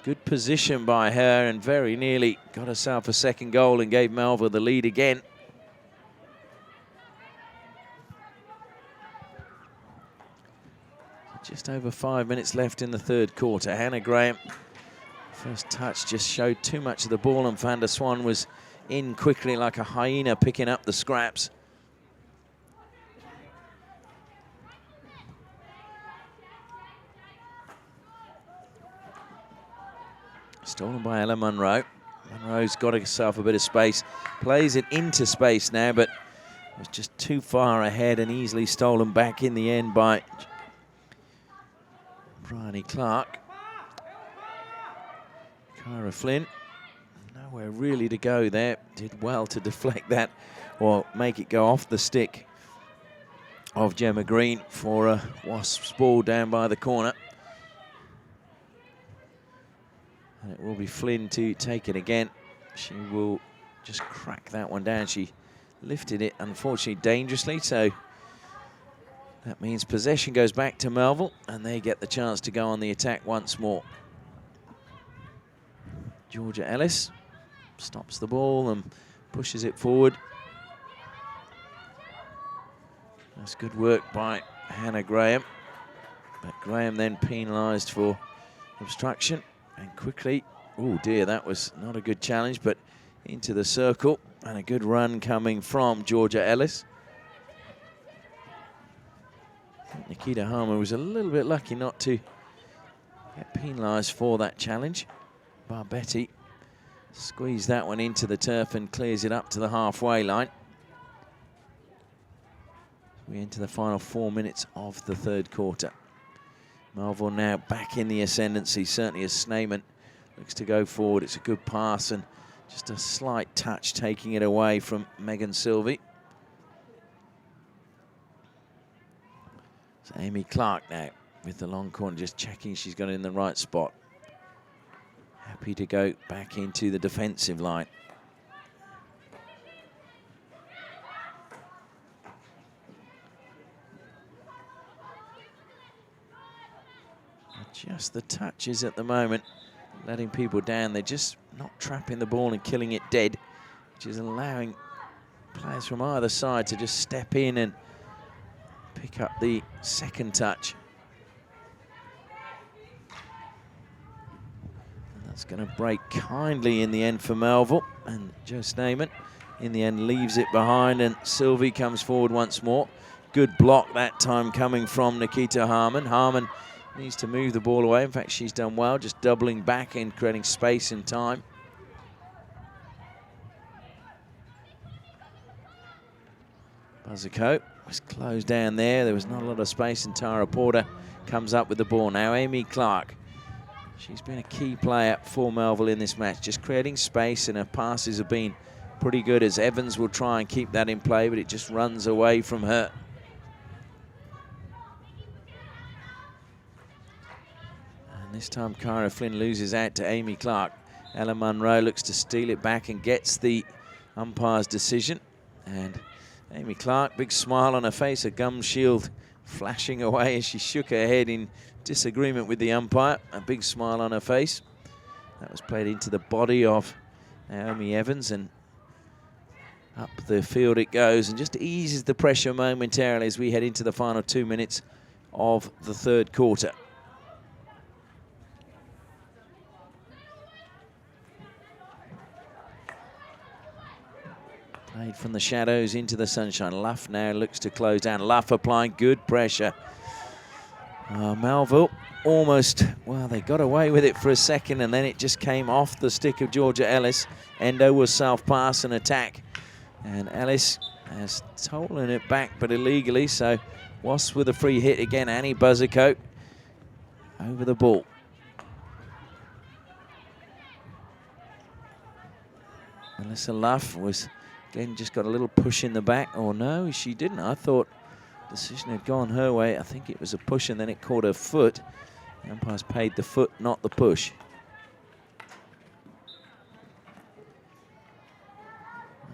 [SPEAKER 1] Good position by her, and very nearly got herself a second goal and gave Melville the lead again. Just over 5 minutes left in the third quarter. Hannah Graham, first touch just showed too much of the ball, and Van der Swan was in quickly like a hyena picking up the scraps. Stolen by Ella Munro. Munro's got herself a bit of space. Plays it into space now, but was just too far ahead and easily stolen back in the end by Bryony Clark. Kyra Flynn, nowhere really to go there. Did well to deflect that or make it go off the stick of Gemma Green for a Wasps ball down by the corner. And it will be Flynn to take it again. She will just crack that one down. She lifted it, unfortunately, dangerously. So that means possession goes back to Melville, and they get the chance to go on the attack once more. Georgia Ellis stops the ball and pushes it forward. That's good work by Hannah Graham. But Graham then penalised for obstruction. And quickly, oh dear, that was not a good challenge, but into the circle, and a good run coming from Georgia Ellis. I think Nikita Harmer was a little bit lucky not to get penalised for that challenge. Barbetti squeezed that one into the turf and clears it up to the halfway line. We enter the final 4 minutes of the third quarter. Melville now back in the ascendancy, certainly as Sneyman looks to go forward. It's a good pass and just a slight touch taking it away from Megan Sylvie. So Amy Clark now with the long corner, just checking she's got it in the right spot. Happy to go back into the defensive line. Just the touches at the moment, letting people down. They're just not trapping the ball and killing it dead, which is allowing players from either side to just step in and pick up the second touch. And that's going to break kindly in the end for Melville, and Joe Sneyman in the end leaves it behind, and Sylvie comes forward once more. Good block that time coming from Nikita Harmon. Harmon needs to move the ball away. In fact, she's done well, just doubling back and creating space and time. Buzzico was closed down there. There was not a lot of space, and Tara Porter comes up with the ball. Now Amy Clark, she's been a key player for Melville in this match, just creating space, and her passes have been pretty good, as Evans will try and keep that in play, but it just runs away from her. This time Kyra Flynn loses out to Amy Clark. Ella Munro looks to steal it back and gets the umpire's decision. And Amy Clark, big smile on her face, a gum shield flashing away as she shook her head in disagreement with the umpire. A big smile on her face. That was played into the body of Naomi Evans, and up the field it goes, and just eases the pressure momentarily as we head into the final 2 minutes of the third quarter. Played from the shadows into the sunshine. Luff now looks to close down. Luff applying good pressure. Melville almost, well, they got away with it for a second and then it just came off the stick of Georgia Ellis. Endo was self-pass and attack. And Ellis has stolen it back, but illegally, so Wasps with a free hit again. Annie Buzzercoat over the ball. Melissa Luff was, again, just got a little push in the back. Oh, no, she didn't. I thought the decision had gone her way. I think it was a push, and then it caught her foot. The umpires paid the foot, not the push.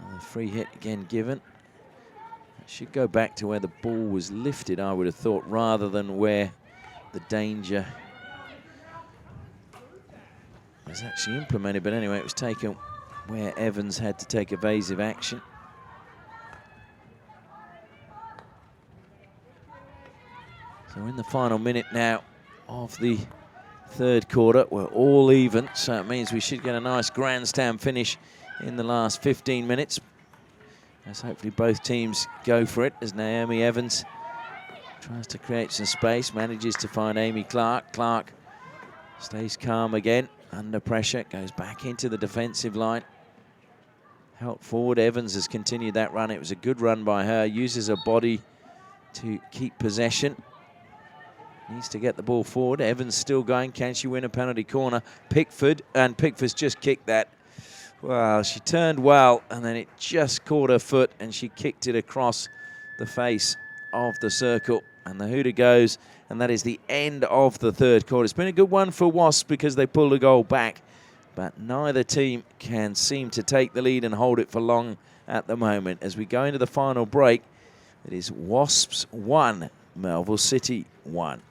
[SPEAKER 1] Another free hit again given. It should go back to where the ball was lifted, I would have thought, rather than where the danger was actually implemented. But anyway, it was taken where Evans had to take evasive action. So in the final minute now of the third quarter, we're all even, so it means we should get a nice grandstand finish in the last 15 minutes. As hopefully both teams go for it, as Naomi Evans tries to create some space, manages to find Amy Clark. Clark stays calm again, under pressure, goes back into the defensive line. Helped forward. Evans has continued that run. It was a good run by her. Uses her body to keep possession. Needs to get the ball forward. Evans still going. Can she win a penalty corner? Pickford, and Pickford's just kicked that. Well, she turned well, and then it just caught her foot, and she kicked it across the face of the circle. And the hooter goes, and that is the end of the third quarter. It's been a good one for Wasps because they pulled a goal back, but neither team can seem to take the lead and hold it for long at the moment. As we go into the final break, it is Wasps 1, Melville City 1.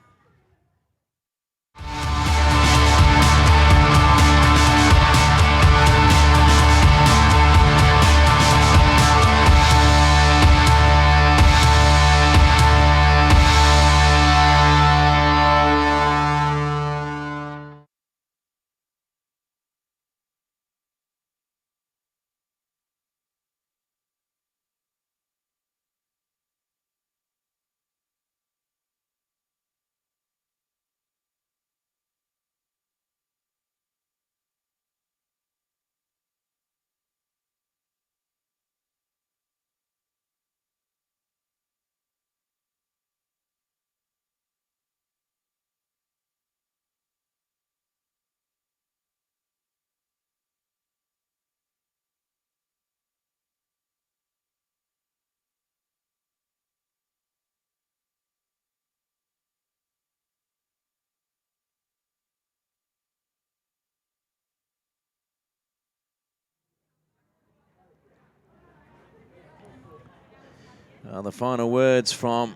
[SPEAKER 1] The final words from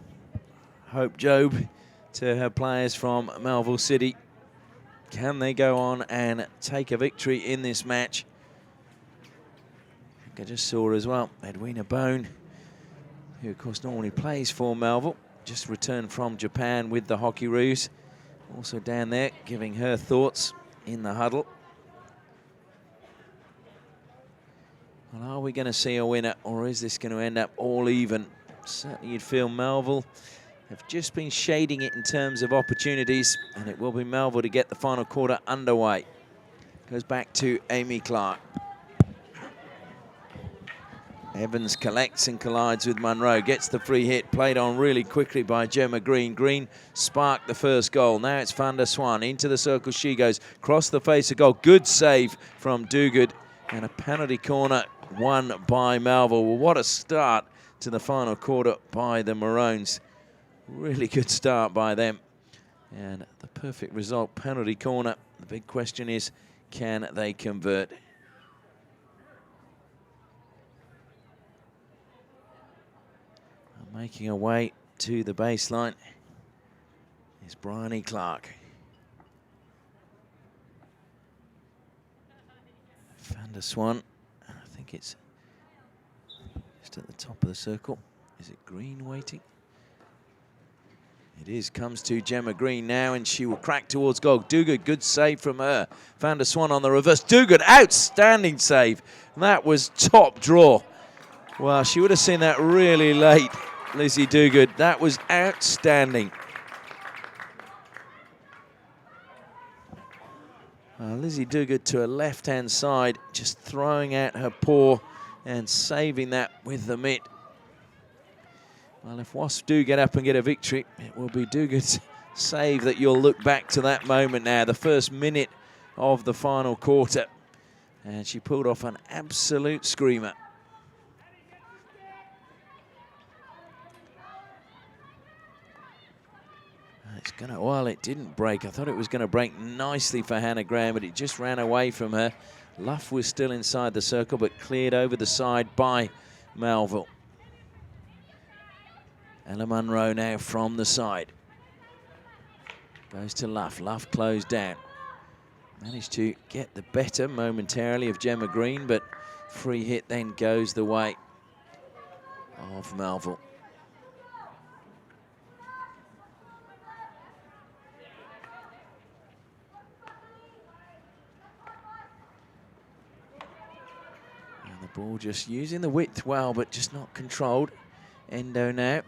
[SPEAKER 1] Hope Job to her players from Melville City. Can they go on and take a victory in this match? I think I just saw as well Edwina Bone, who of course normally plays for Melville, just returned from Japan with the Hockeyroos. Also down there giving her thoughts in the huddle. Well, are we going to see a winner, or is this going to end up all even? Certainly you'd feel Melville have just been shading it in terms of opportunities, and it will be Melville to get the final quarter underway. Goes back to Amy Clark. Evans collects and collides with Munro, gets the free hit, played on really quickly by Gemma Green. Green sparked the first goal. Now it's Van der Swan, into the circle she goes, cross the face of goal. Good save from Duguid, and a penalty corner won by Melville. Well, what a start to the final quarter by the Maroons. Really good start by them. And the perfect result, penalty corner. The big question is, can they convert? Making her way to the baseline is Bryony Clark. Van der Swan, I think it's just at the top of the circle. Is it Green waiting? It is, comes to Gemma Green now, and she will crack towards goal. Duguid, good save from her. Van der Swan on the reverse. Duguid, outstanding save. That was top draw. Well, she would have seen that really late, Lizzie Duguid. That was outstanding. Lizzie Duguid to her left-hand side, just throwing out her paw and saving that with the mitt. Well, if Wasps do get up and get a victory, it will be Duguid's save that you'll look back to that moment now, the first minute of the final quarter. And she pulled off an absolute screamer. It's gonna, well, it didn't break. I thought it was gonna break nicely for Hannah Graham, but it just ran away from her. Luff was still inside the circle, but cleared over the side by Melville. Ella Munro now from the side. Goes to Luff. Luff closed down. Managed to get the better momentarily of Gemma Green, but free hit then goes the way of Melville. And the ball just using the width well, but just not controlled. Endo now.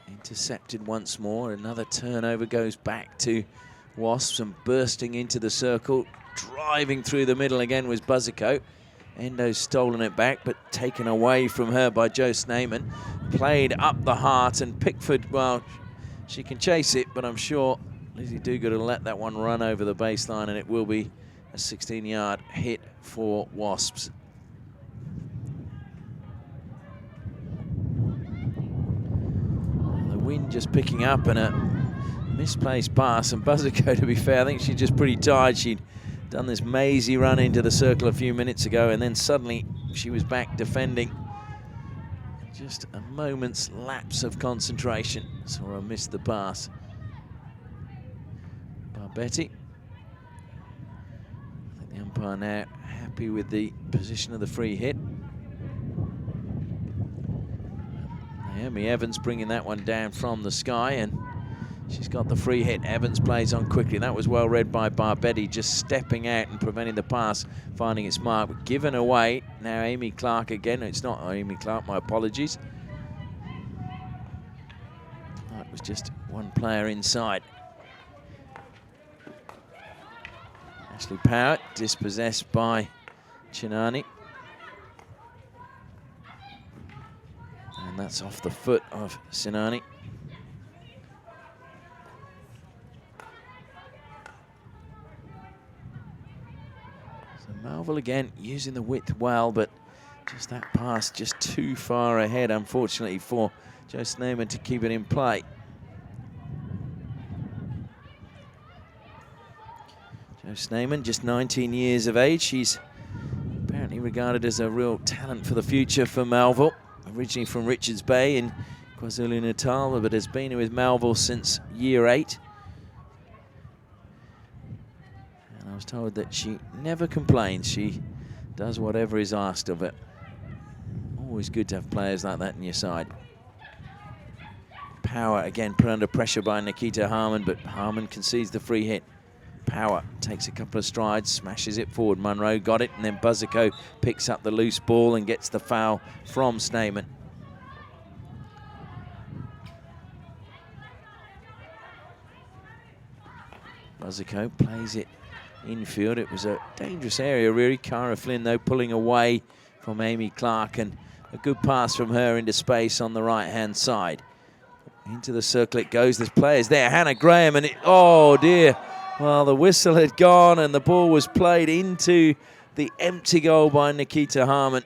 [SPEAKER 1] Intercepted once more. Another turnover goes back to Wasps and bursting into the circle. Driving through the middle again was Buzzicoat. Endo's stolen it back, but taken away from her by Jo Sneyman. Played up the heart, and Pickford, well, she can chase it, but I'm sure Lizzie Duguid will let that one run over the baseline, and it will be a 16-yard hit for Wasps. The wind just picking up, and a misplaced pass, and Buzzicoat, to be fair, I think she's just pretty tired. She'd done this mazy run into the circle a few minutes ago, and then suddenly she was back defending. Just a moment's lapse of concentration, so I missed the pass. Barbetti. I think the umpire now happy with the position of the free hit. Naomi Evans bringing that one down from the sky, and she's got the free hit. Evans plays on quickly. That was well read by Barbetti, just stepping out and preventing the pass, finding its mark, but given away. Now Amy Clark again. It's not Amy Clark, my apologies. That was just one player inside. Ashley Powett dispossessed by Chinani. And that's off the foot of Sinani. Melville again using the width well, but just that pass just too far ahead, unfortunately, for Jo Sneyman to keep it in play. Jo Sneyman, just 19 years of age. She's apparently regarded as a real talent for the future for Melville. Originally from Richards Bay in KwaZulu-Natal, but has been with Melville since year 8. I was told that she never complains. She does whatever is asked of it. Always good to have players like that in your side. Power again put under pressure by Nikita Harmon, but Harmon concedes the free hit. Power takes a couple of strides, smashes it forward. Munro got it, and then Buzzico picks up the loose ball and gets the foul from Sneyman. Buzzico plays it infield. It was a dangerous area, really. Cara Flynn, though, pulling away from Amy Clark, and a good pass from her into space on the right-hand side. Into the circle it goes. There's players there. Hannah Graham, and it, oh, dear. Well, the whistle had gone, and the ball was played into the empty goal by Nikita Harmon.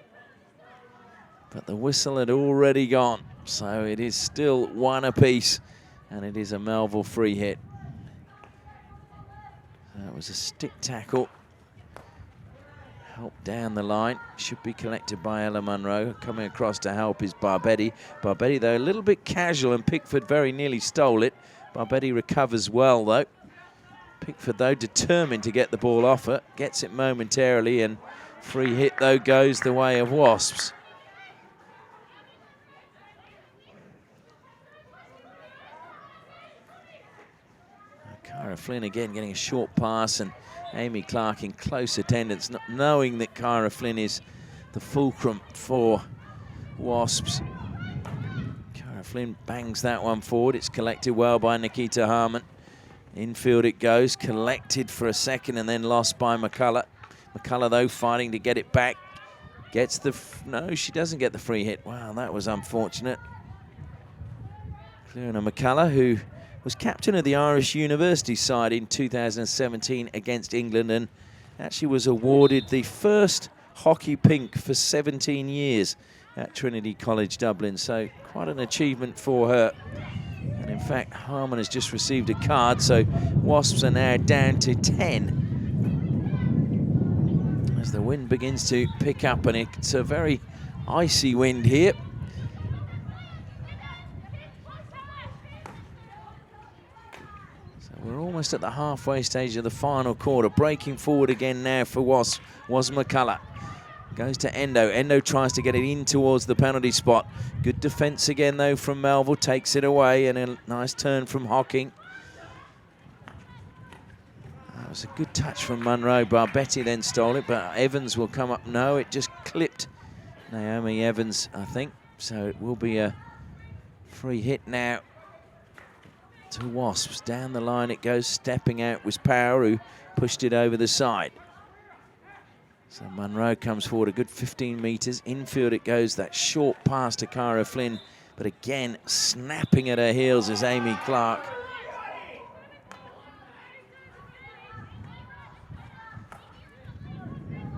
[SPEAKER 1] But the whistle had already gone, so it is still one apiece, and it is a Melville free hit. That was a stick tackle. Help down the line. Should be collected by Ella Munro. Coming across to help is Barbetti. Barbetti, though, a little bit casual, and Pickford very nearly stole it. Barbetti recovers well, though. Pickford, though, determined to get the ball off her. Gets it momentarily, and free hit, though, goes the way of Wasps. Cara Flynn again getting a short pass, and Amy Clark in close attendance, not knowing that Cara Flynn is the fulcrum for Wasps. Cara Flynn bangs that one forward. It's collected well by Nikita Harman. Infield it goes, collected for a second and then lost by McCullough. McCullough, though, fighting to get it back. Gets the... no, she doesn't get the free hit. Wow, that was unfortunate. Clearina McCullough, who was captain of the Irish University side in 2017 against England and actually was awarded the first hockey pink for 17 years at Trinity College Dublin. So quite an achievement for her. And in fact, Harman has just received a card, so Wasps are now down to 10. As the wind begins to pick up, and it's a very icy wind here. So we're almost at the halfway stage of the final quarter. Breaking forward again now for Wasps was McCullough. Goes to Endo. Endo tries to get it in towards the penalty spot. Good defence again, though, from Melville. Takes it away, and a nice turn from Hocking. That was a good touch from Munro. Barbetti then stole it, but Evans will come up. No, it just clipped Naomi Evans, I think. So it will be a free hit now to Wasps. Down the line it goes. Stepping out was Power, who pushed it over the side. So Munro comes forward a good 15 metres. Infield it goes, that short pass to Cara Flynn. But again, snapping at her heels is Amy Clark.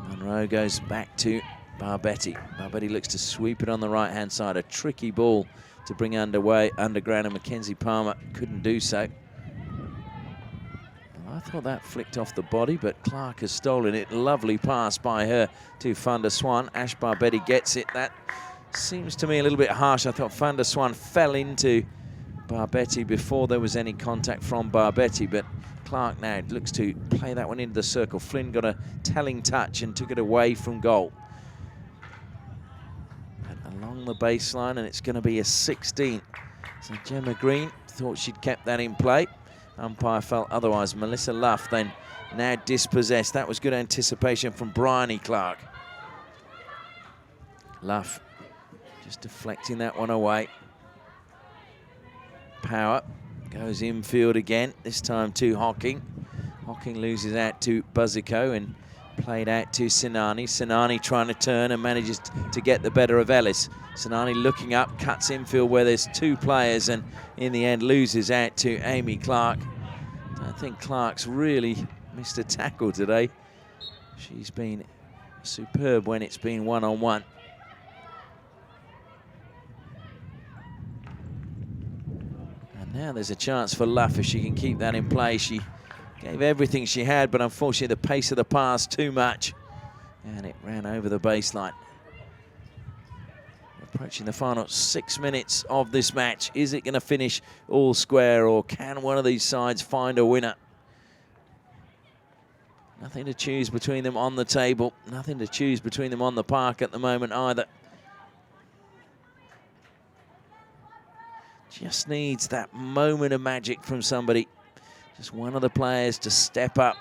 [SPEAKER 1] Munro goes back to Barbetti. Barbetti looks to sweep it on the right-hand side. A tricky ball to bring underground, and Mackenzie Palmer couldn't do so. I thought that flicked off the body, but Clark has stolen it. Lovely pass by her to Van der Swan. Ash Barbetti gets it. That seems to me a little bit harsh. I thought Van der Swan fell into Barbetti before there was any contact from Barbetti, but Clark now looks to play that one into the circle. Flynn got a telling touch and took it away from goal. And along the baseline, and it's going to be a 16. So Gemma Green thought she'd kept that in play. Umpire felt otherwise. Melissa Luff then now dispossessed. That was good anticipation from Bryony Clark. Luff just deflecting that one away. Power goes infield again, this time to Hocking. Hocking loses out to Buzzico and played out to Sinani. Sinani trying to turn and manages to get the better of Ellis. Sinani looking up, cuts infield where there's two players and in the end loses out to Amy Clark. I think Clark's really missed a tackle today. She's been superb when it's been one-on-one. And now there's a chance for Luff if she can keep that in play. She gave everything she had, but unfortunately the pace of the pass too much. And it ran over the baseline. Approaching the final 6 minutes of this match. Is it going to finish all square, or can one of these sides find a winner? Nothing to choose between them on the table. Nothing to choose between them on the park at the moment either. Just needs that moment of magic from somebody. Just one of the players to step up.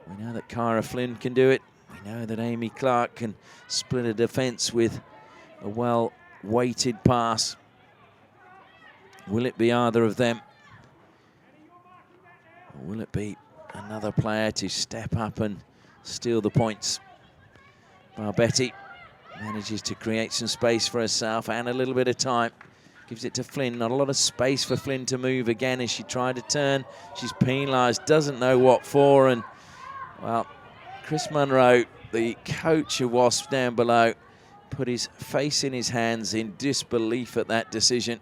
[SPEAKER 1] We know that Cara Flynn can do it. We know that Amy Clark can split a defence with a well-weighted pass. Will it be either of them? Or will it be another player to step up and steal the points? Barbetti manages to create some space for herself and a little bit of time. Gives it to Flynn. Not a lot of space for Flynn to move again as she tried to turn. She's penalised, doesn't know what for. And, well, Chris Munro, the coach of Wasps down below, put his face in his hands in disbelief at that decision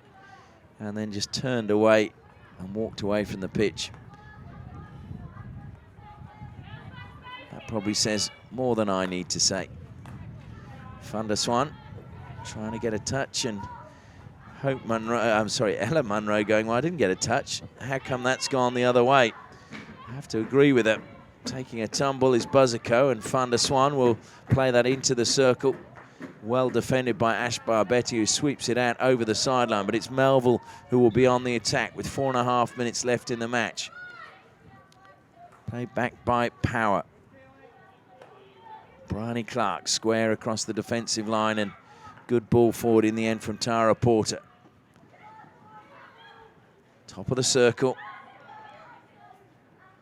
[SPEAKER 1] and then just turned away and walked away from the pitch. That probably says more than I need to say. Van der Swan trying to get a touch, and Hope Munro, Ella Munro going, well, I didn't get a touch. How come that's gone the other way? I have to agree with it. Taking a tumble is Buzzico, and Van der Swan will play that into the circle. Well defended by Ash Barbetti, who sweeps it out over the sideline, but it's Melville who will be on the attack with 4.5 minutes left in the match. Played back by Power. Bryony Clark square across the defensive line, and good ball forward in the end from Tara Porter. Top of the circle.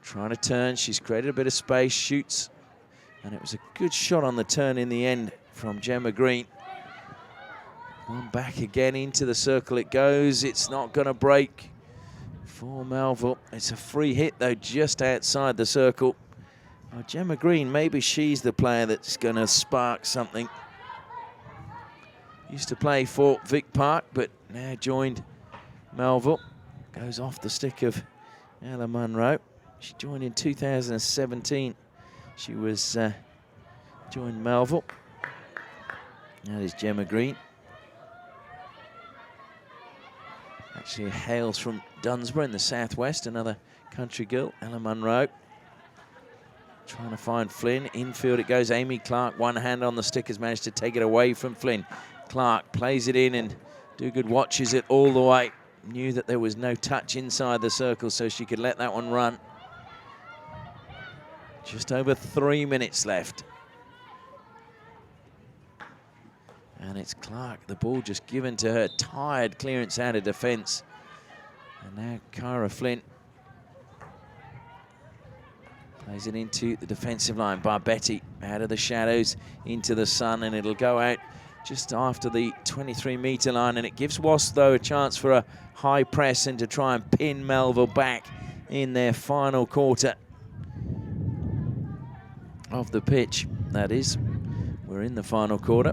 [SPEAKER 1] Trying to turn, she's created a bit of space, shoots, and it was a good shot on the turn in the end from Gemma Green. One back again into the circle it goes. It's not going to break for Melville. It's a free hit though, just outside the circle. Oh, Gemma Green, maybe she's the player that's going to spark something. Used to play for Vic Park, but now joined Melville. Goes off the stick of Ella Munro. She joined in 2017. She was joined Melville. That is Gemma Green. Actually hails from Dunsborough in the southwest, another country girl, Ella Munro. Trying to find Flynn. Infield it goes. Amy Clark, one hand on the stick, has managed to take it away from Flynn. Clark plays it in, and Duguid watches it all the way. Knew that there was no touch inside the circle, so she could let that one run. Just over 3 minutes left. And it's Clark, the ball just given to her. Tired clearance out of defence. And now Cara Flynn plays it into the defensive line. Barbetti out of the shadows into the sun, and it'll go out just after the 23-metre line. And it gives Wasps, though, a chance for a high press and to try and pin Melville back in their final quarter of the pitch. That is, we're in the final quarter.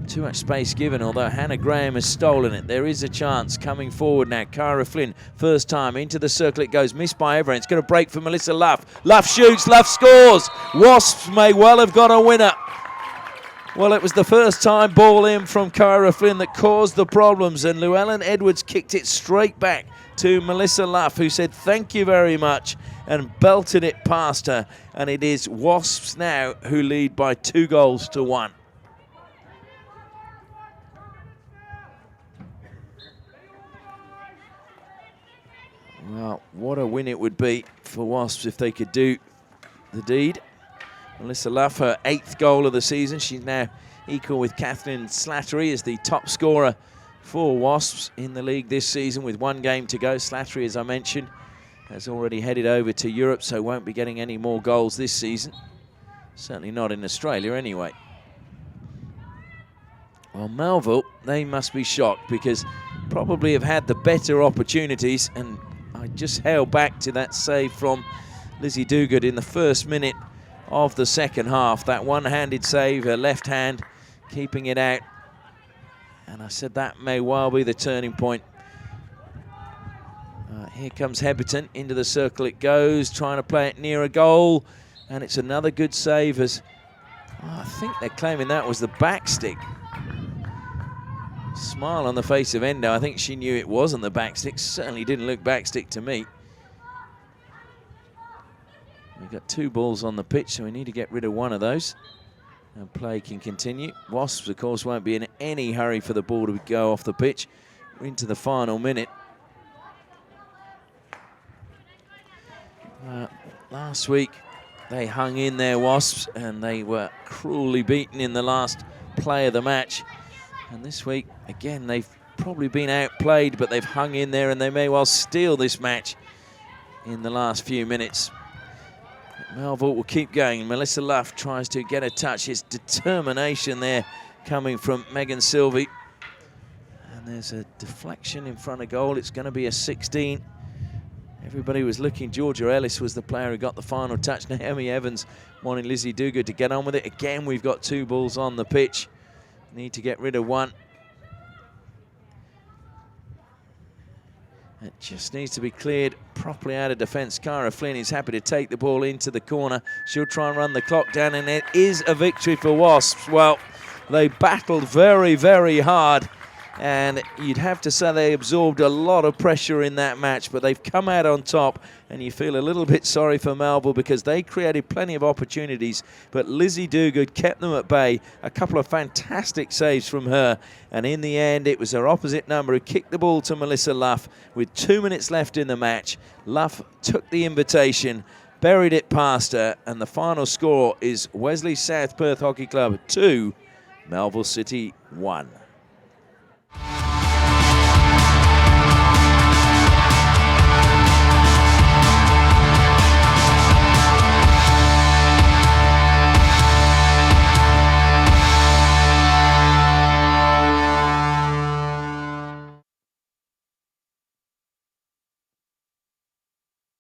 [SPEAKER 1] Too much space given, although Hannah Graham has stolen it. There is a chance coming forward now. Cara Flynn, first time into the circle it goes, missed by everyone. It's going to break for Melissa Luff. Luff shoots, Luff scores. Wasps may well have got a winner. Well, it was the first time ball in from Cara Flynn that caused the problems, and Llewellyn Edwards kicked it straight back to Melissa Luff, who said thank you very much and belted it past her. And it is Wasps now who lead by 2-1. Well, what a win it would be for Wasps if they could do the deed. Melissa Luff, her 8th goal of the season. She's now equal with Kathleen Slattery as the top scorer for Wasps in the league this season with 1 game to go. Slattery, as I mentioned, has already headed over to Europe, so won't be getting any more goals this season. Certainly not in Australia anyway. Well, Melville, they must be shocked because probably have had the better opportunities, and I just held back to that save from Lizzie Duguid in the first minute of the second half. That one-handed save, her left hand keeping it out. And I said that may well be the turning point. Here comes Heberton. Into the circle it goes, trying to play it near a goal. And it's another good save as... I think they're claiming that was the back stick. Smile on the face of Endo. I think she knew it wasn't the back stick. Certainly didn't look back stick to me. We've got 2 balls on the pitch, so we need to get rid of one of those. And play can continue. Wasps, of course, won't be in any hurry for the ball to go off the pitch. We're into the final minute. Last week, they hung in there, Wasps, and they were cruelly beaten in the last play of the match. And this week, again, they've probably been outplayed, but they've hung in there, and they may well steal this match in the last few minutes. Melville will keep going. Melissa Luff tries to get a touch. It's determination there coming from Megan Sylvie. And there's a deflection in front of goal. It's going to be a 16. Everybody was looking. Georgia Ellis was the player who got the final touch. Naomi Evans wanting Lizzie Duguid to get on with it. Again, we've got 2 balls on the pitch. Need to get rid of one. It just needs to be cleared properly out of defence. Cara Flynn is happy to take the ball into the corner. She'll try and run the clock down, and it is a victory for Wasps. Well, they battled very, very hard, and you'd have to say they absorbed a lot of pressure in that match, but they've come out on top, and you feel a little bit sorry for Melville because they created plenty of opportunities, but Lizzie Duguid kept them at bay. A couple of fantastic saves from her, and in the end, it was her opposite number who kicked the ball to Melissa Luff with 2 minutes left in the match. Luff took the invitation, buried it past her, and the final score is Wesley South Perth Hockey Club 2, Melville City 1.